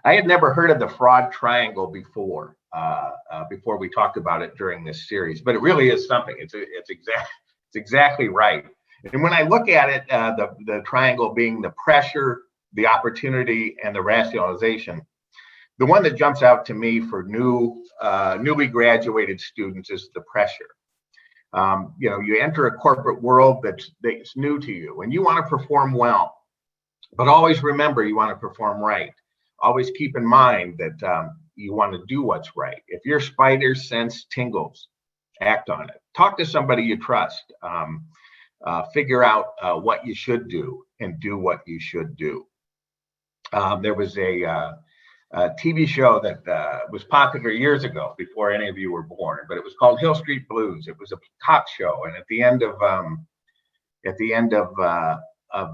I had never heard of the fraud triangle before we talked about it during this series, but it really is something. It's exactly right. And when I look at it, the triangle being the pressure, the opportunity, and the rationalization, the one that jumps out to me for newly graduated students is the pressure. You enter a corporate world that's new to you, and you want to perform well, but always remember you want to perform right. Always keep in mind that you want to do what's right. If your spider sense tingles, act on it. Talk to somebody you trust. Figure out what you should do and do what you should do. There was a TV show that was popular years ago before any of you were born, but it was called Hill Street Blues. It was a cop show, and at the end of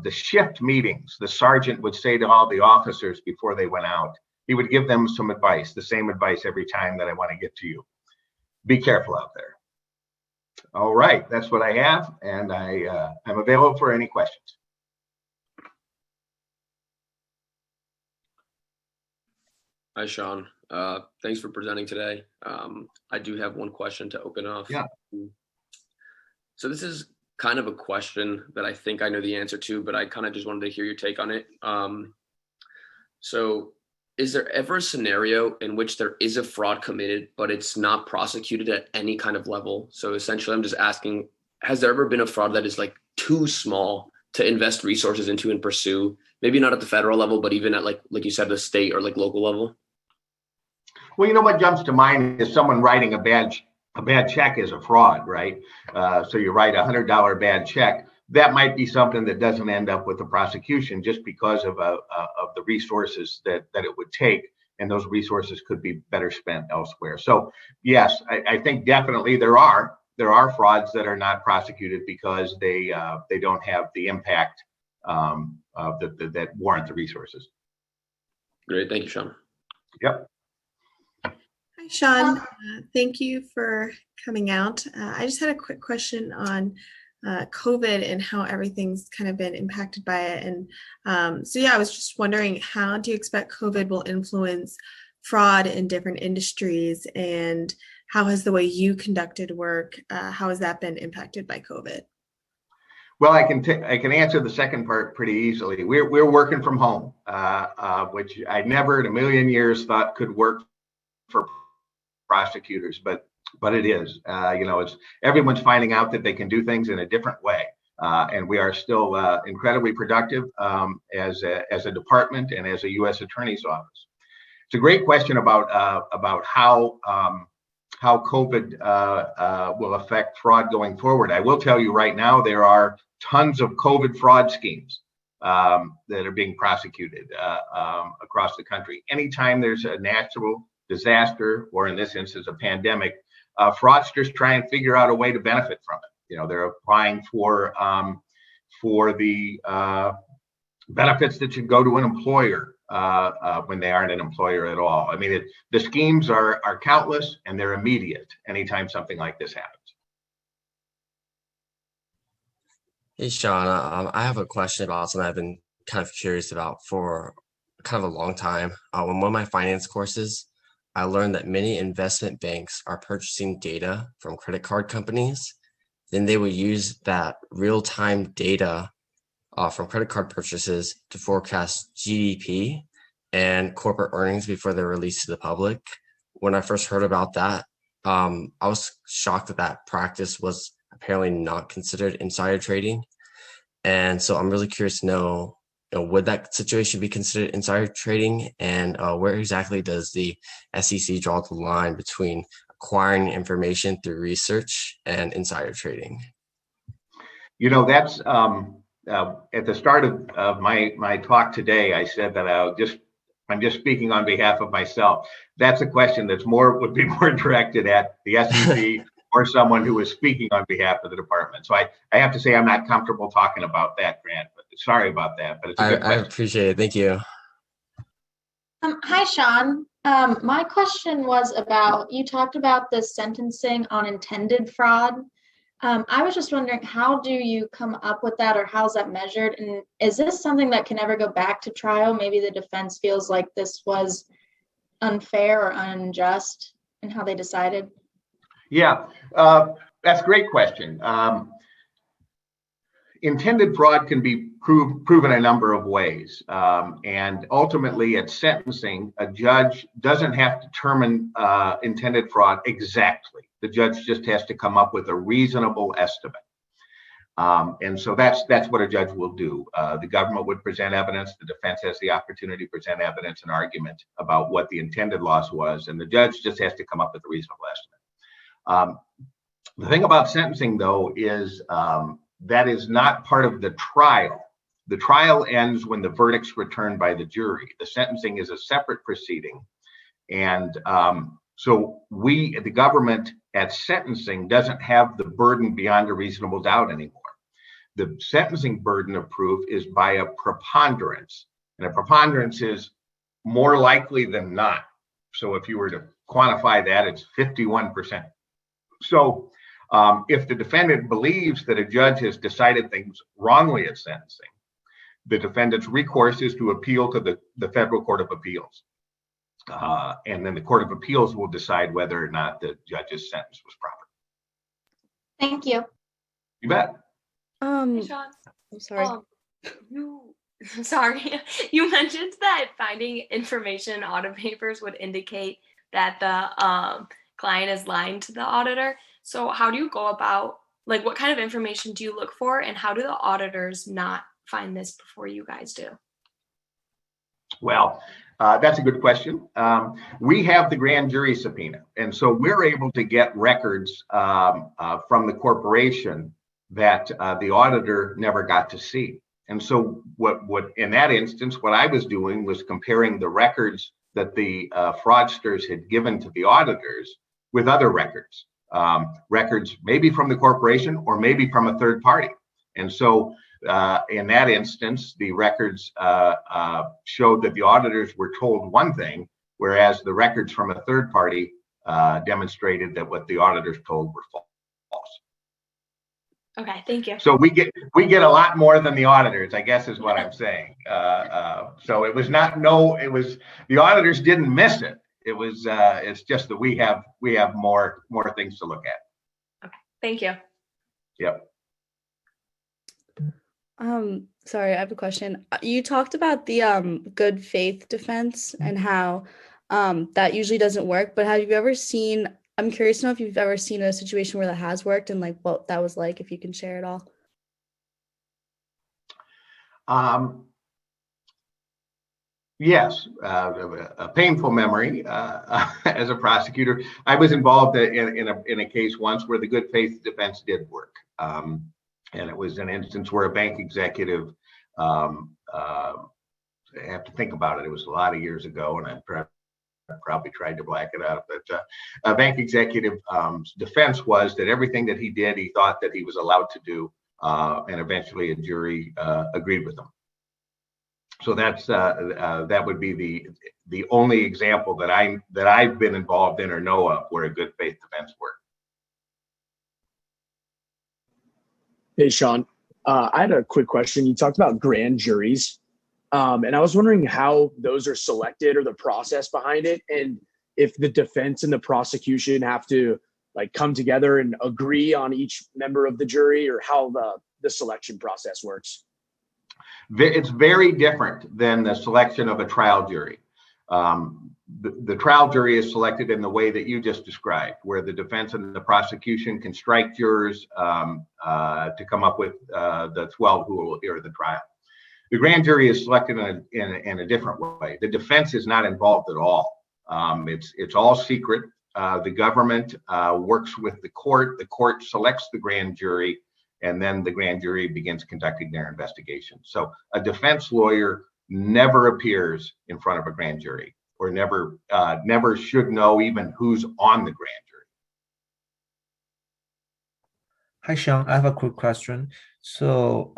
the shift meetings, the sergeant would say to all the officers before they went out, he would give them some advice, the same advice every time that I want to get to you. Be careful out there. All right, that's what I have, and I'm available for any questions. Hi, Sean. Thanks for presenting today. I do have one question to open off. Yeah. So this is kind of a question that I think I know the answer to, but I kind of just wanted to hear your take on it. So is there ever a scenario in which there is a fraud committed, but it's not prosecuted at any kind of level? So essentially, I'm just asking, has there ever been a fraud that is like too small to invest resources into and pursue? Maybe not at the federal level, but even at like you said, the state or like local level? Well, you know what jumps to mind is someone writing a bad check is a fraud, right? So you write $100 bad check. That might be something that doesn't end up with a prosecution just because of the resources that it would take, and those resources could be better spent elsewhere. So yes, I think definitely there are frauds that are not prosecuted because they don't have the impact that warrant the resources. Great, thank you, Sean. Yep. Hi, Sean. Thank you for coming out. I just had a quick question on COVID and how everything's kind of been impacted by it. And I was just wondering, how do you expect COVID will influence fraud in different industries? And how has the way you conducted work, how has that been impacted by COVID? Well, I can answer the second part pretty easily. We're working from home, which I never in a million years thought could work for prosecutors, but it is. It's everyone's finding out that they can do things in a different way, and we are still incredibly productive as a department and as a U.S. Attorney's Office. It's a great question about how COVID will affect fraud going forward. I will tell you right now, there are tons of COVID fraud schemes that are being prosecuted across the country. Anytime there's a natural disaster, or in this instance, a pandemic, fraudsters try and figure out a way to benefit from it. They're applying for the benefits that should go to an employer when they aren't an employer at all. I mean, the schemes are countless, and they're immediate anytime something like this happens. Hey, Sean, I have a question about something I've been kind of curious about for kind of a long time. In one of my finance courses, I learned that many investment banks are purchasing data from credit card companies. Then they will use that real-time data from credit card purchases to forecast GDP and corporate earnings before they're released to the public. When I first heard about that, I was shocked that practice was apparently not considered insider trading. And so I'm really curious to know, would that situation be considered insider trading? And where exactly does the SEC draw the line between acquiring information through research and insider trading? That's at the start of my talk today, I said that I'm just speaking on behalf of myself. That's a question that's would be more directed at the SEC or someone who was speaking on behalf of the department. So I have to say I'm not comfortable talking about that, Grant, but sorry about that, but it's a good I question. appreciate it. Thank you. Hi, Sean. My question was about, you talked about the sentencing on intended fraud. I was just wondering, how do you come up with that, or how's that measured? And is this something that can ever go back to trial? Maybe the defense feels like this was unfair or unjust in how they decided. Yeah, that's a great question. Intended fraud can be proven a number of ways. And ultimately at sentencing, a judge doesn't have to determine intended fraud exactly. The judge just has to come up with a reasonable estimate. And so that's what a judge will do. The government would present evidence. The defense has the opportunity to present evidence and argument about what the intended loss was. And the judge just has to come up with a reasonable estimate. The thing about sentencing, though, is that is not part of the trial. The trial ends when the verdict's returned by the jury. The sentencing is a separate proceeding. And so the government at sentencing doesn't have the burden beyond a reasonable doubt anymore. The sentencing burden of proof is by a preponderance. And a preponderance is more likely than not. So if you were to quantify that, it's 51%. So if the defendant believes that a judge has decided things wrongly at sentencing, the defendant's recourse is to appeal to the Federal Court of Appeals. And then the Court of Appeals will decide whether or not the judge's sentence was proper. Thank you. You bet. Hey, Sean. I'm sorry. Sorry. You mentioned that finding information in audit papers would indicate that the client is lying to the auditor. So how do you go about, like, what kind of information do you look for, and how do the auditors not find this before you guys do? Well, that's a good question. We have the grand jury subpoena, and so we're able to get records from the corporation that the auditor never got to see. And so what in that instance, what I was doing was comparing the records that the fraudsters had given to the auditors with other records. Records maybe from the corporation or maybe from a third party. And so in that instance, the records showed that the auditors were told one thing, whereas the records from a third party demonstrated that what the auditors told were false. Okay, thank you. So we get a lot more than the auditors, I guess is what I'm saying. So it was the auditors didn't miss it. It was it's just that we have more things to look at. Okay, thank you. Yep. Sorry, I have a question. You talked about the good faith defense and how that usually doesn't work, but have you ever seen, I'm curious to know if you've ever seen a situation where that has worked and like what that was like, if you can share it all. Yes, a painful memory as a prosecutor. I was involved in a case once where the good faith defense did work. And it was an instance where a bank executive, I have to think about it. It was a lot of years ago, and I probably tried to black it out. But a bank executive defense was that everything that he did, he thought that he was allowed to do, and eventually a jury agreed with him. So that would be the only example that I've been involved in or know of where a good faith defense worked. Hey, Sean, I had a quick question. You talked about grand juries, and I was wondering how those are selected or the process behind it, and if the defense and the prosecution have to like come together and agree on each member of the jury, or how the selection process works. It's very different than the selection of a trial jury. The trial jury is selected in the way that you just described, where the defense and the prosecution can strike jurors to come up with the 12 who will hear the trial. The grand jury is selected in a different way. The defense is not involved at all. It's all secret. The government works with the court. The court selects the grand jury, and then the grand jury begins conducting their investigation. So a defense lawyer never appears in front of a grand jury, or never should know even who's on the grand jury. Hi, Sean. I have a quick question. So,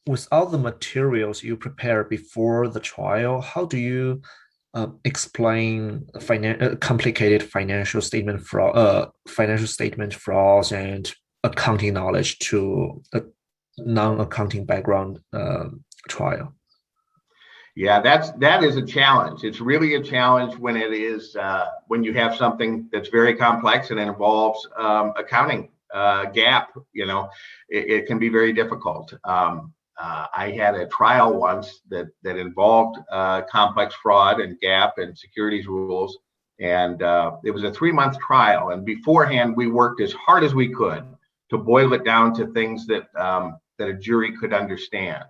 with all the materials you prepare before the trial, how do you explain complicated financial statement frauds and accounting knowledge to a non-accounting background trial? Yeah, that is a challenge. It's really a challenge when it is when you have something that's very complex and it involves accounting gap. It can be very difficult. I had a trial once that involved complex fraud and gap and securities rules, and it was a 3-month trial. And beforehand, we worked as hard as we could to boil it down to things that a jury could understand.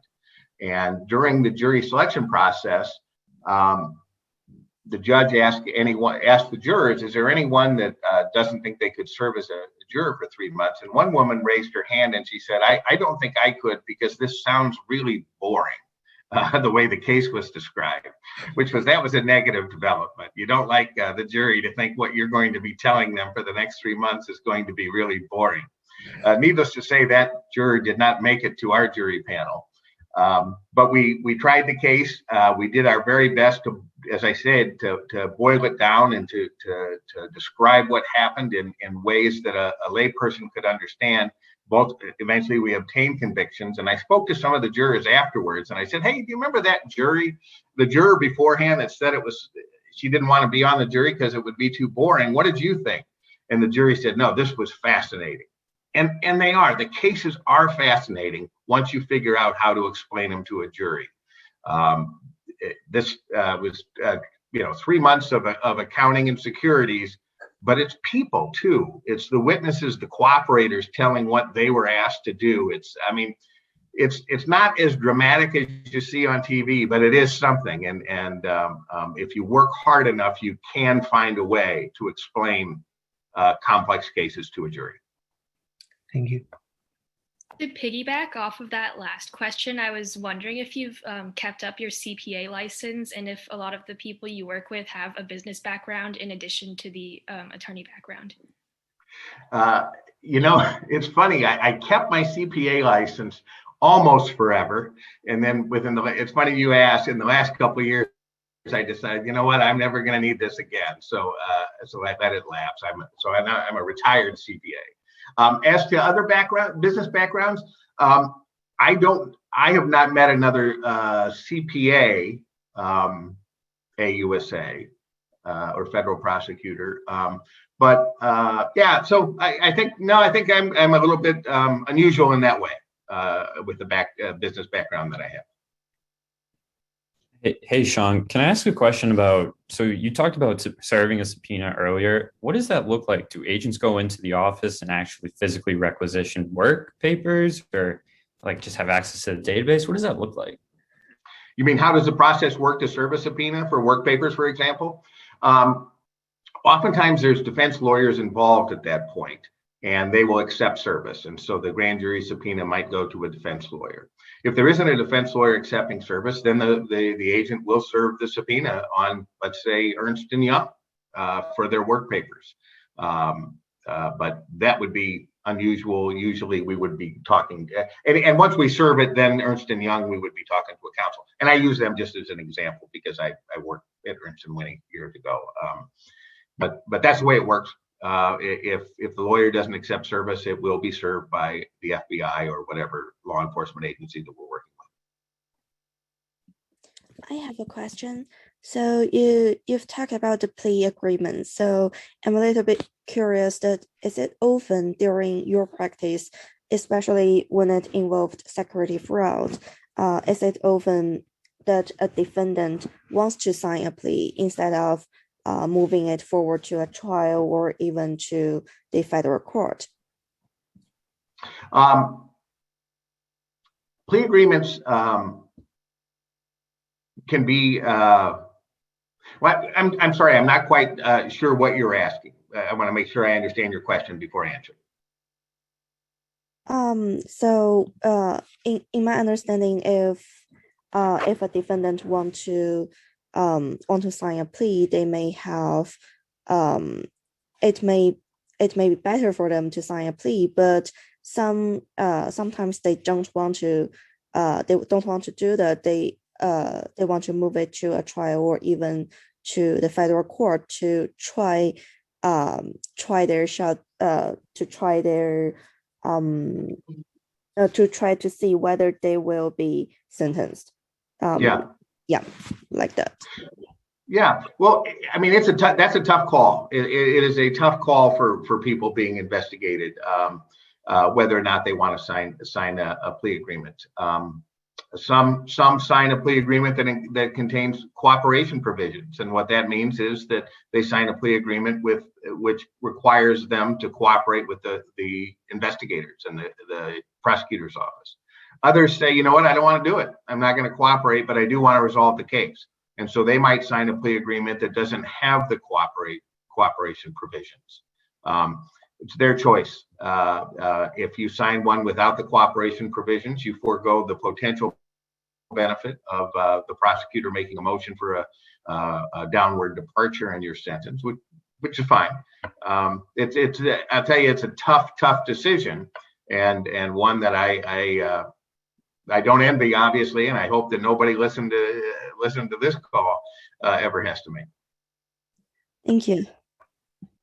And during the jury selection process, the judge asked the jurors, is there anyone that doesn't think they could serve as a juror for 3 months? And one woman raised her hand and she said, I don't think I could because this sounds really boring, the way the case was described, that was a negative development. You don't like the jury to think what you're going to be telling them for the next 3 months is going to be really boring. Needless to say, that juror did not make it to our jury panel. But we tried the case. We did our very best to, as I said, to boil it down and to describe what happened in ways that a layperson could understand. Eventually we obtained convictions, and I spoke to some of the jurors afterwards, and I said, hey, do you remember that the juror beforehand that said she didn't want to be on the jury because it would be too boring? What did you think? And the jury said, no, this was fascinating. And they are. The cases are fascinating once you figure out how to explain them to a jury. This was 3 months of accounting and securities, but it's people too. It's the witnesses, the cooperators telling what they were asked to do. It's not as dramatic as you see on TV, but it is something. And if you work hard enough, you can find a way to explain complex cases to a jury. Thank you. To piggyback off of that last question, I was wondering if you've kept up your CPA license and if a lot of the people you work with have a business background in addition to the attorney background. It's funny. I kept my CPA license almost forever. And then it's funny you asked, in the last couple of years, I decided, you know what, I'm never going to need this again. So I let it lapse. I'm a retired CPA. As to other business backgrounds, I have not met another CPA, AUSA, or federal prosecutor. Yeah, so I think I'm a little bit unusual in that way with the business background that I have. Hey, Sean, can I ask a question about, so you talked about serving a subpoena earlier. What does that look like? Do agents go into the office and actually physically requisition work papers, or like just have access to the database? What does that look like? You mean, how does the process work to serve a subpoena for work papers, for example? Oftentimes there's defense lawyers involved at that point, and they will accept service. And so the grand jury subpoena might go to a defense lawyer. If there isn't a defense lawyer accepting service, then the agent will serve the subpoena on, let's say, Ernst & Young for their work papers. But that would be unusual. Usually we would be talking, and once we serve it, then Ernst & Young, we would be talking to a counsel. And I use them just as an example because I worked at Ernst & Young years ago. But that's the way it works. If the lawyer doesn't accept service, it will be served by the FBI or whatever law enforcement agency that we're working with. I have a question. So you've talked about the plea agreement. So I'm a little bit curious that is it often during your practice, especially when it involved security fraud, is it often that a defendant wants to sign a plea instead of moving it forward to a trial or even to the federal court? Plea agreements can be, well, I'm sorry, I'm not quite sure what you're asking. I want to make sure I understand your question before I answer. So in my understanding, if a defendant want to sign a plea, they may have it may it may be better for them to sign a plea, but sometimes they don't want to do that. They want to move it to a trial or even to the federal court to try their shot to try to see whether they will be sentenced. Yeah, like that. Yeah, well, I mean, that's a tough call. It is a tough call for people being investigated, whether or not they want to sign a plea agreement. Some sign a plea agreement that contains cooperation provisions, and what that means is that they sign a plea agreement which requires them to cooperate with the investigators and the prosecutor's office. Others say, you know what, I don't want to do it. I'm not going to cooperate, but I do want to resolve the case. And so they might sign a plea agreement that doesn't have the cooperation provisions. It's their choice. If you sign one without the cooperation provisions, you forego the potential benefit of the prosecutor making a motion for a downward departure in your sentence, which is fine. I'll tell you, it's a tough decision, and one that I don't envy, obviously, and I hope that nobody listening to this call ever has to make. Thank you.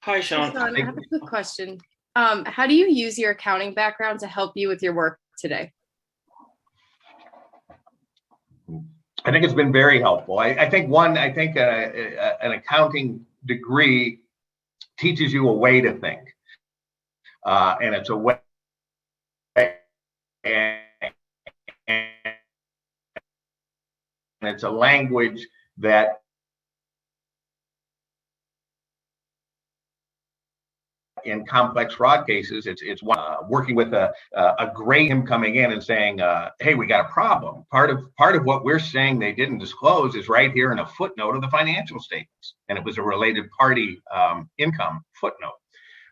Hi, Sean. I have a quick question. How do you use your accounting background to help you with your work today? I think it's been very helpful. I think an accounting degree teaches you a way to think, and it's a way. And it's a language that in complex fraud cases, it's working with a great him coming in and saying, hey, we got a problem. Part of what we're saying they didn't disclose is right here in a footnote of the financial statements. And it was a related party income footnote.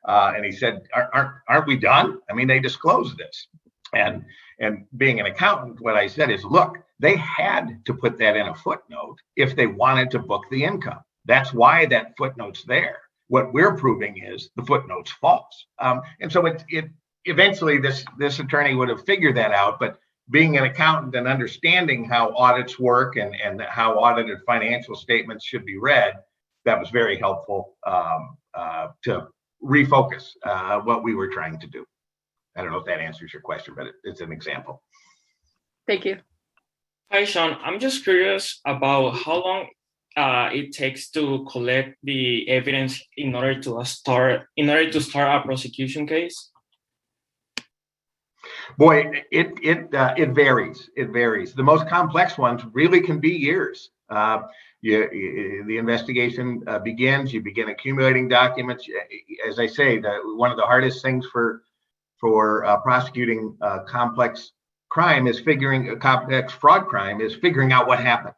And he said, aren't we done? I mean, they disclosed this. And being an accountant, what I said is, look, they had to put that in a footnote if they wanted to book the income. That's why that footnote's there. What we're proving is the footnote's false. And so it eventually this attorney would have figured that out. But being an accountant and understanding how audits work and how audited financial statements should be read, that was very helpful to refocus what we were trying to do. I don't know if that answers your question, but it's an example. Thank you. Hi, Sean. I'm just curious about how long it takes to collect the evidence in order to start a prosecution case. Boy, it varies. It varies. The most complex ones really can be years. The investigation begins. You begin accumulating documents. As I say, one of the hardest things for prosecuting complex crime is complex fraud crime is figuring out what happened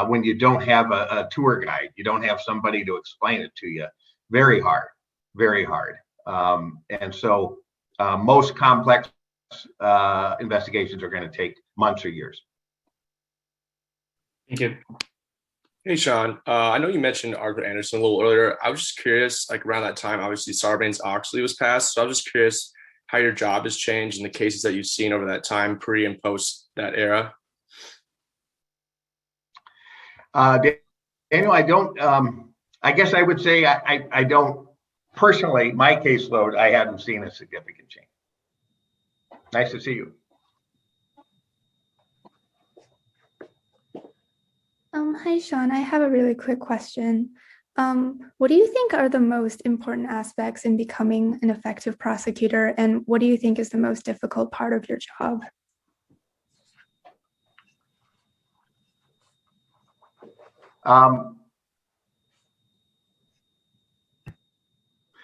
when you don't have a tour guide, you don't have somebody to explain it to you. Very hard, very hard. And so most complex investigations are going to take months or years. Thank you. Hey, Sean. I know you mentioned Arthur Anderson a little earlier. I was just curious, like around that time, obviously Sarbanes-Oxley was passed. So I was just curious how your job has changed in the cases that you've seen over that time, pre and post that era. Daniel, I don't, I guess I would say I don't personally, my caseload, I haven't seen a significant change. Nice to see you. Hi, Sean. I have a really quick question. What do you think are the most important aspects in becoming an effective prosecutor, and what do you think is the most difficult part of your job?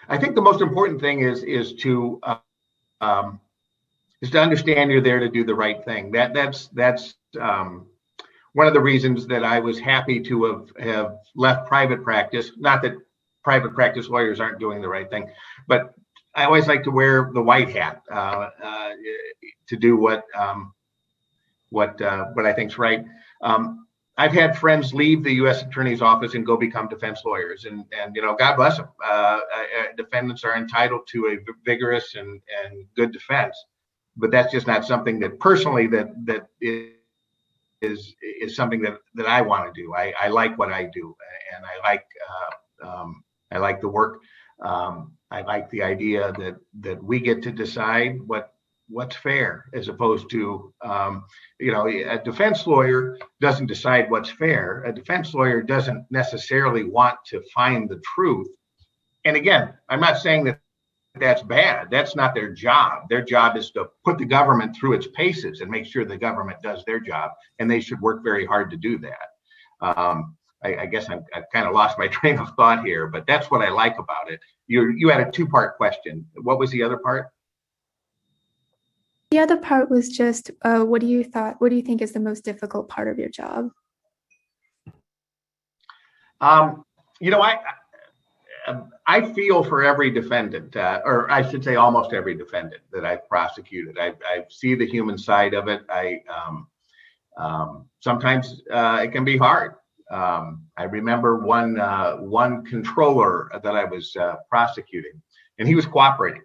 I think the most important thing is to understand you're there to do the right thing. That's one of the reasons that I was happy to have left private practice. Not that private practice lawyers aren't doing the right thing, but I always like to wear the white hat to do what I think's right. I've had friends leave the U.S. Attorney's Office and go become defense lawyers, and God bless them. Defendants are entitled to a vigorous and good defense, but that's just not something that personally that is something that I want to do. I like what I do, and I like the work. I like the idea that we get to decide what's fair, as opposed to a defense lawyer doesn't decide what's fair. A defense lawyer doesn't necessarily want to find the truth. And again, I'm not saying that that's bad. That's not their job. Their job is to put the government through its paces and make sure the government does their job, and they should work very hard to do that. I guess I've kind of lost my train of thought here, but that's what I like about it. You had a two-part question. What was the other part? The other part was just, what do you think is the most difficult part of your job? I feel for every defendant, or I should say almost every defendant that I've prosecuted. I see the human side of it. Sometimes it can be hard. I remember one controller that I was prosecuting, and he was cooperating.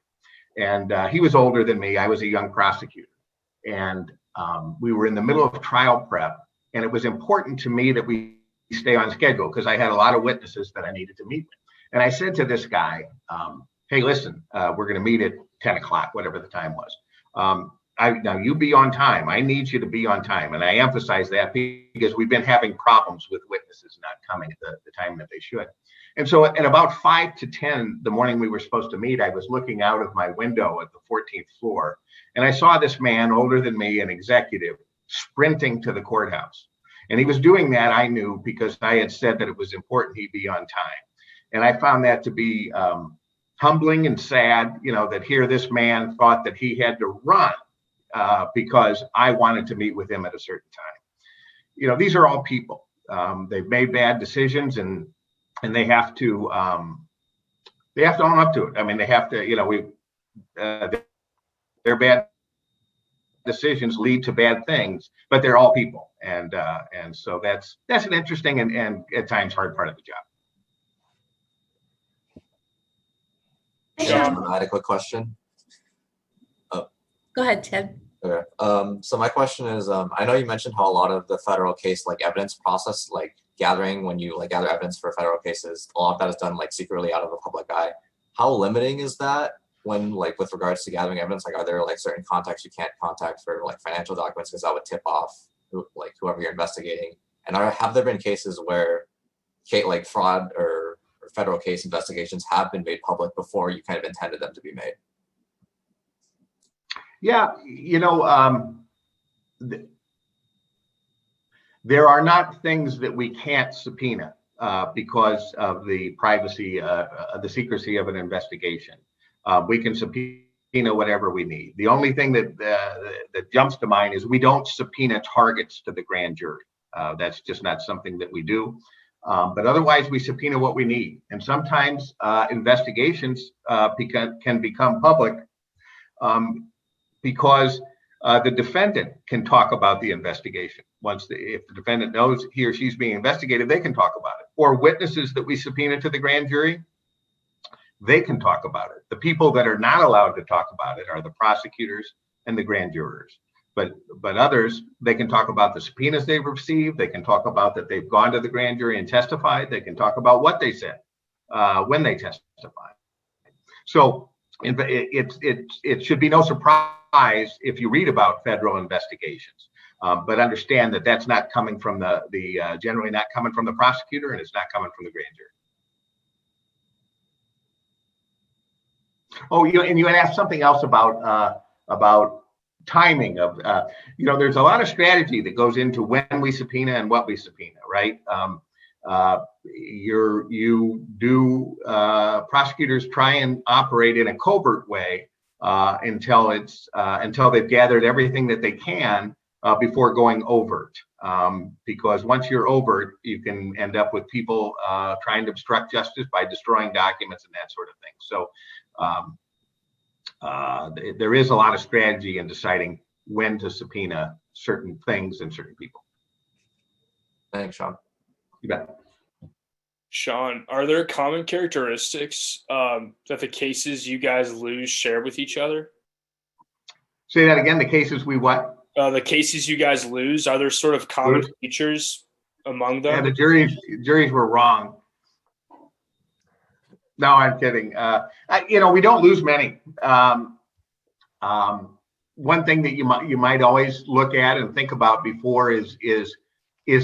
And he was older than me. I was a young prosecutor. And we were in the middle of trial prep. And it was important to me that we stay on schedule because I had a lot of witnesses that I needed to meet with. And I said to this guy, hey, listen, we're going to meet at 10 o'clock, whatever the time was. Now you be on time. I need you to be on time. And I emphasize that because we've been having problems with witnesses not coming at the time that they should. And so at about 5 to 10, the morning we were supposed to meet, I was looking out of my window at the 14th floor, and I saw this man older than me, an executive, sprinting to the courthouse. And he was doing that, I knew, because I had said that it was important he be on time. And I found that to be humbling and sad, that here this man thought that he had to run because I wanted to meet with him at a certain time. These are all people. They've made bad decisions, and they have to own up to it. I mean, they have to, their bad decisions lead to bad things, but they're all people. And so that's an interesting and at times hard part of the job. I had a quick question. Go ahead, Ted. Okay. So my question is, I know you mentioned how a lot of the federal case, like evidence process, like gathering, when you like gather evidence for federal cases, a lot of that is done like secretly out of the public eye. How limiting is that when, like, with regards to gathering evidence? Like, are there like certain contacts you can't contact for like financial documents because that would tip off whoever you're investigating? And have there been cases where like fraud or federal case investigations have been made public before you kind of intended them to be made? Yeah, there are not things that we can't subpoena because of the privacy, the secrecy of an investigation. We can subpoena whatever we need. The only thing that jumps to mind is we don't subpoena targets to the grand jury. That's just not something that we do. But otherwise, we subpoena what we need. And sometimes investigations can become public because the defendant can talk about the investigation. If the defendant knows he or she's being investigated, they can talk about it. Or witnesses that we subpoena to the grand jury, they can talk about it. The people that are not allowed to talk about it are the prosecutors and the grand jurors. But others, they can talk about the subpoenas they've received. They can talk about that they've gone to the grand jury and testified. They can talk about what they said when they testified. So it should be no surprise if you read about federal investigations, but understand that that's not coming from generally not coming from the prosecutor, and it's not coming from the grand jury. Oh, and you had asked something else about timing of, there's a lot of strategy that goes into when we subpoena and what we subpoena, right? Prosecutors try and operate in a covert way until they've gathered everything that they can before going overt. Because once you're overt, you can end up with people trying to obstruct justice by destroying documents and that sort of thing. So there is a lot of strategy in deciding when to subpoena certain things and certain people. Thanks, Sean. You bet. Sean, are there common characteristics that the cases you guys lose share with each other? Say that again. The cases we what? The cases you guys lose, are there sort of common features among them? Yeah, the juries were wrong. No, I'm kidding. We don't lose many. One thing that you might always look at and think about before is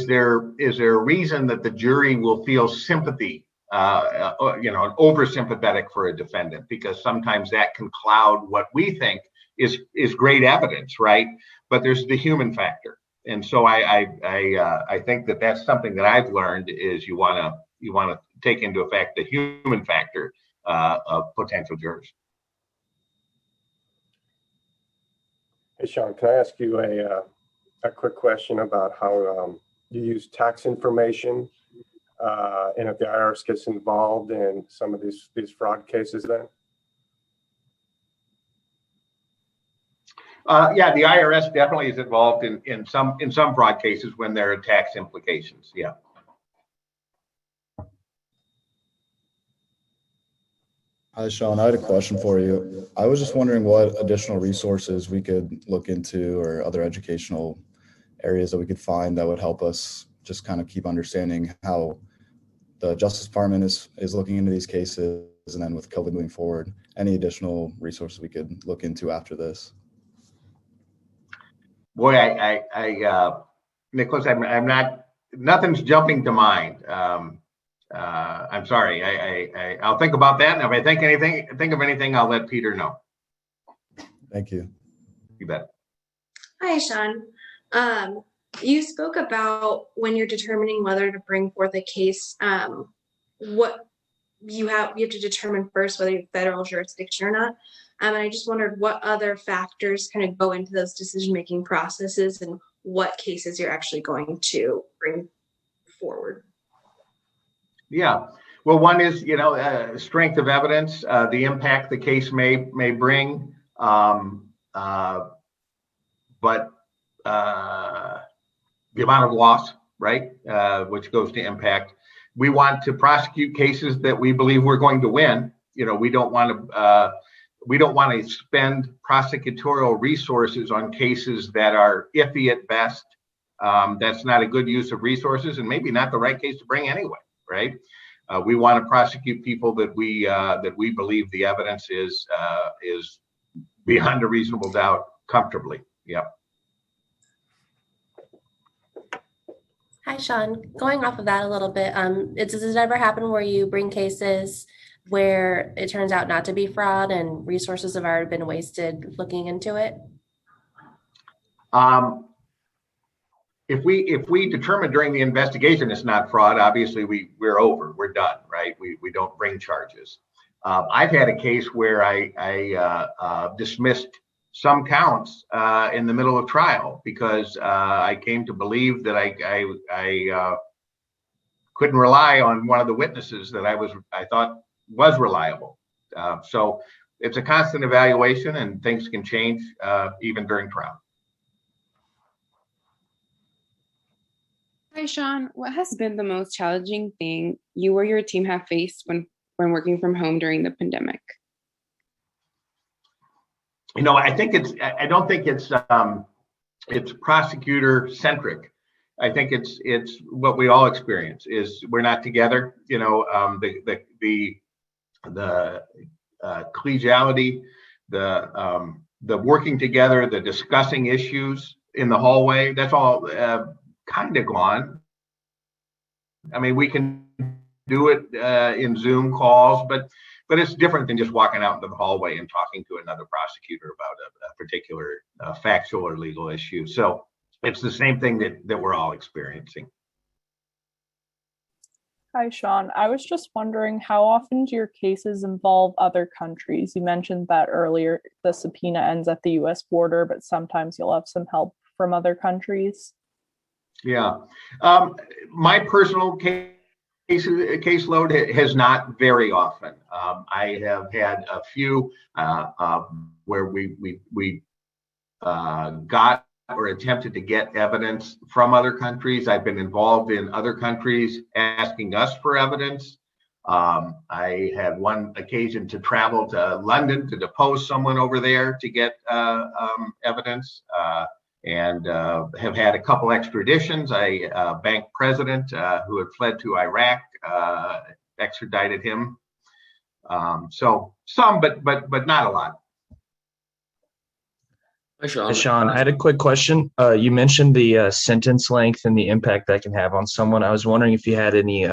there a reason that the jury will feel sympathy, over sympathetic for a defendant, because sometimes that can cloud what we think is great evidence, right? But there's the human factor, and so I think that that's something that I've learned is you want to take into effect the human factor of potential jurors. Hey, Sean, can I ask you a quick question about how you use tax information and if the IRS gets involved in some of these fraud cases then? Yeah, the IRS definitely is involved in some fraud cases when there are tax implications. Yeah. Hi, Sean. I had a question for you. I was just wondering what additional resources we could look into or other educational areas that we could find that would help us just kind of keep understanding how the Justice Department is looking into these cases, and then with COVID moving forward, any additional resources we could look into after this. Boy, Nicholas, I'm not. Nothing's jumping to mind. I'm sorry. I'll think about that, and if I think of anything, I'll let Peter know. Thank you. You bet. Hi, Sean. You spoke about when you're determining whether to bring forth a case, what you have to determine first whether you have federal jurisdiction or not. And I just wondered what other factors kind of go into those decision-making processes and what cases you're actually going to bring forward. Yeah. Well, one is, strength of evidence, the impact the case may bring, but the amount of loss, right, which goes to impact. We want to prosecute cases that we believe we're going to win. We don't want to spend prosecutorial resources on cases that are iffy at best. That's not a good use of resources, and maybe not the right case to bring anyway, right? We want to prosecute people that we believe the evidence is beyond a reasonable doubt comfortably. Yep. Hi, Sean. Going off of that a little bit, does it ever happen where you bring cases where it turns out not to be fraud and resources have already been wasted looking into it? If we determine during the investigation it's not fraud, obviously we're over, we're done, right? We don't bring charges. I've had a case where I dismissed some counts in the middle of trial because I came to believe that I couldn't rely on one of the witnesses that I thought was reliable. So it's a constant evaluation, and things can change even during trial. Hi, Sean. What has been the most challenging thing you or your team have faced when working from home during the pandemic? I don't think it's prosecutor centric. I think it's what we all experience is we're not together. The collegiality, the working together, the discussing issues in the hallway, that's all kind of gone. I mean, we can do it in Zoom calls, but it's different than just walking out into the hallway and talking to another prosecutor about a particular factual or legal issue. So it's the same thing that we're all experiencing. Hi, Sean. I was just wondering, how often do your cases involve other countries? You mentioned that earlier, the subpoena ends at the US border, but sometimes you'll have some help from other countries. Yeah. My personal caseload has not very often. I have had a few where we got or attempted to get evidence from other countries. I've been involved in other countries asking us for evidence. I had one occasion to travel to London to depose someone over there to get evidence, and have had a couple extraditions. A bank president who had fled to Iraq, extradited him. So some, but not a lot. Hi, Sean. I had a quick question. You mentioned the sentence length and the impact that can have on someone. I was wondering if you had any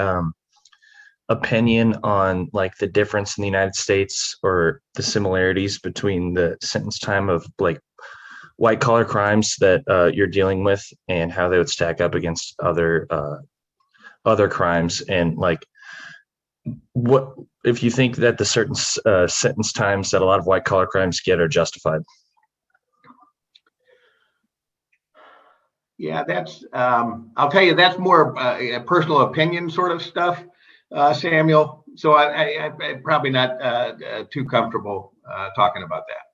opinion on like the difference in the United States or the similarities between the sentence time of like white collar crimes that you're dealing with and how they would stack up against other crimes, and like what if you think that the certain sentence times that a lot of white collar crimes get are justified? Yeah, that's I'll tell you, that's more personal opinion sort of stuff, Samuel. So I'm probably not too comfortable talking about that.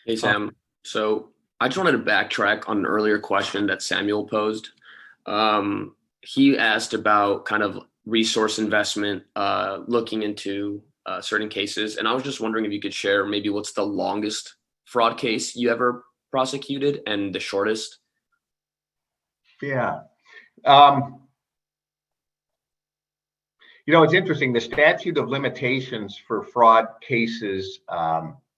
Hey, Sam. So I just wanted to backtrack on an earlier question that Samuel posed. He asked about kind of resource investment, looking into certain cases. And I was just wondering if you could share maybe what's the longest fraud case you ever prosecuted and the shortest. Yeah. It's interesting. The statute of limitations for fraud cases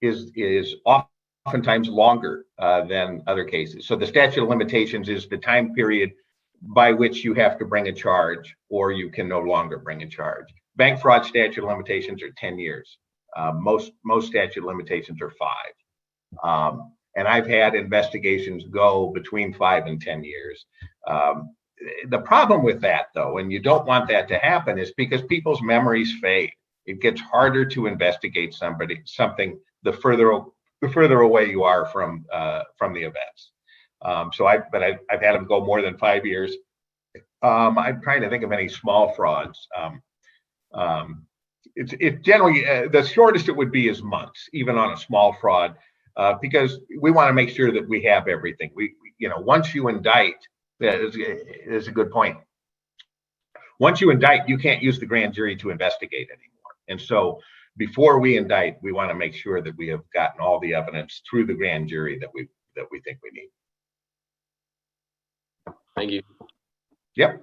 is oftentimes longer than other cases. So the statute of limitations is the time period by which you have to bring a charge, or you can no longer bring a charge. Bank fraud statute of limitations are 10 years. Most statute of limitations are 5. And I've had investigations go between 5 and 10 years. The problem with that, though, and you don't want that to happen, is because people's memories fade. It gets harder to investigate something the further away you are from the events. I've had them go more than 5 years. I'm trying to think of any small frauds. It's generally the shortest it would be is months, even on a small fraud. Because we want to make sure that we have everything. We once you indict, that is a good point. Once you indict, you can't use the grand jury to investigate anymore. And so before we indict, we want to make sure that we have gotten all the evidence through the grand jury that we think we need. Thank you. Yep.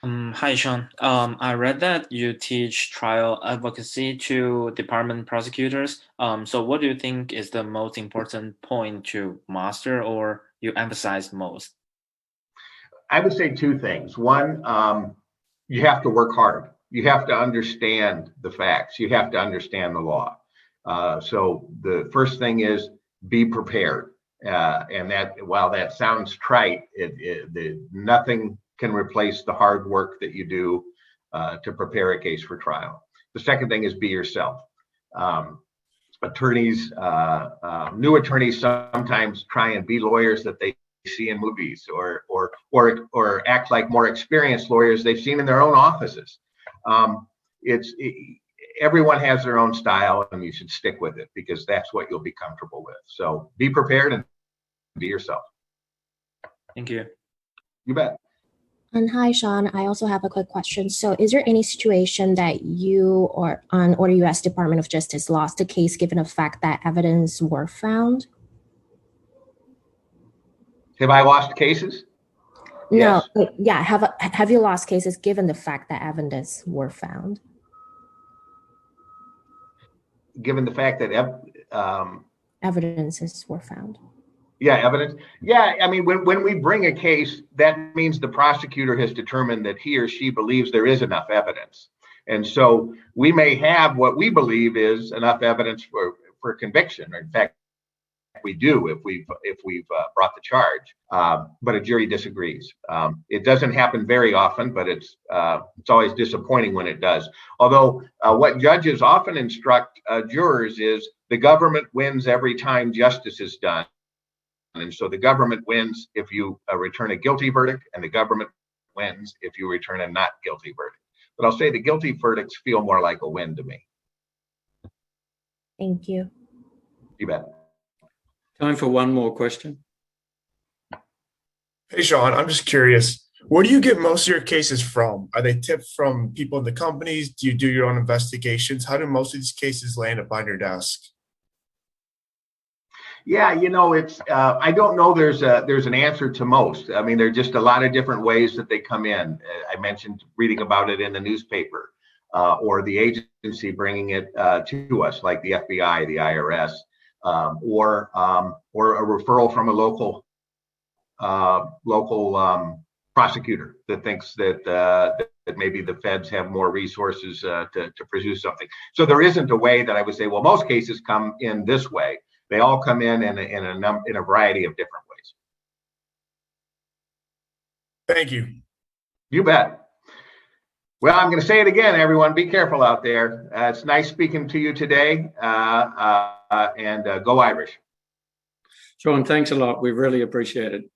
Hi, Sean. I read that you teach trial advocacy to department prosecutors. So what do you think is the most important point to master, or you emphasize most? I would say 2 things. One, you have to work hard. You have to understand the facts. You have to understand the law. So the first thing is be prepared. And that, while that sounds trite, nothing can replace the hard work that you do to prepare a case for trial. The second thing is be yourself. Attorneys, new attorneys sometimes try and be lawyers that they see in movies, or act like more experienced lawyers they've seen in their own offices. Everyone has their own style, and you should stick with it because that's what you'll be comfortable with. So be prepared and be yourself. Thank you. You bet. And hi, Sean. I also have a quick question. So is there any situation that you or the U.S. Department of Justice lost a case given the fact that evidence were found? Have I lost cases? No. Yes. Yeah. Have you lost cases given the fact that evidence were found? Given the fact that evidences were found. Yeah, evidence. Yeah, I mean, when we bring a case, that means the prosecutor has determined that he or she believes there is enough evidence. And so we may have what we believe is enough evidence for conviction. Or in fact, we do if we've brought the charge, but a jury disagrees. It doesn't happen very often, but it's always disappointing when it does. Although what judges often instruct jurors is the government wins every time justice is done. And so the government wins if you return a guilty verdict, and the government wins if you return a not guilty verdict. But I'll say the guilty verdicts feel more like a win to me. Thank you. You bet. Time for one more question. Hey, Sean, I'm just curious. Where do you get most of your cases from? Are they tipped from people in the companies? Do you do your own investigations? How do most of these cases land up on your desk? Yeah, it's I don't know there's an answer to most. I mean, there are just a lot of different ways that they come in. I mentioned reading about it in the newspaper, or the agency bringing it to us, like the FBI, the IRS, or a referral from a local prosecutor that thinks that maybe the feds have more resources to pursue something. So there isn't a way that I would say, well, most cases come in this way. They all come in a variety of different ways. Thank you. You bet. Well, I'm going to say it again, everyone. Be careful out there. It's nice speaking to you today, and go Irish. Sean, thanks a lot. We really appreciate it.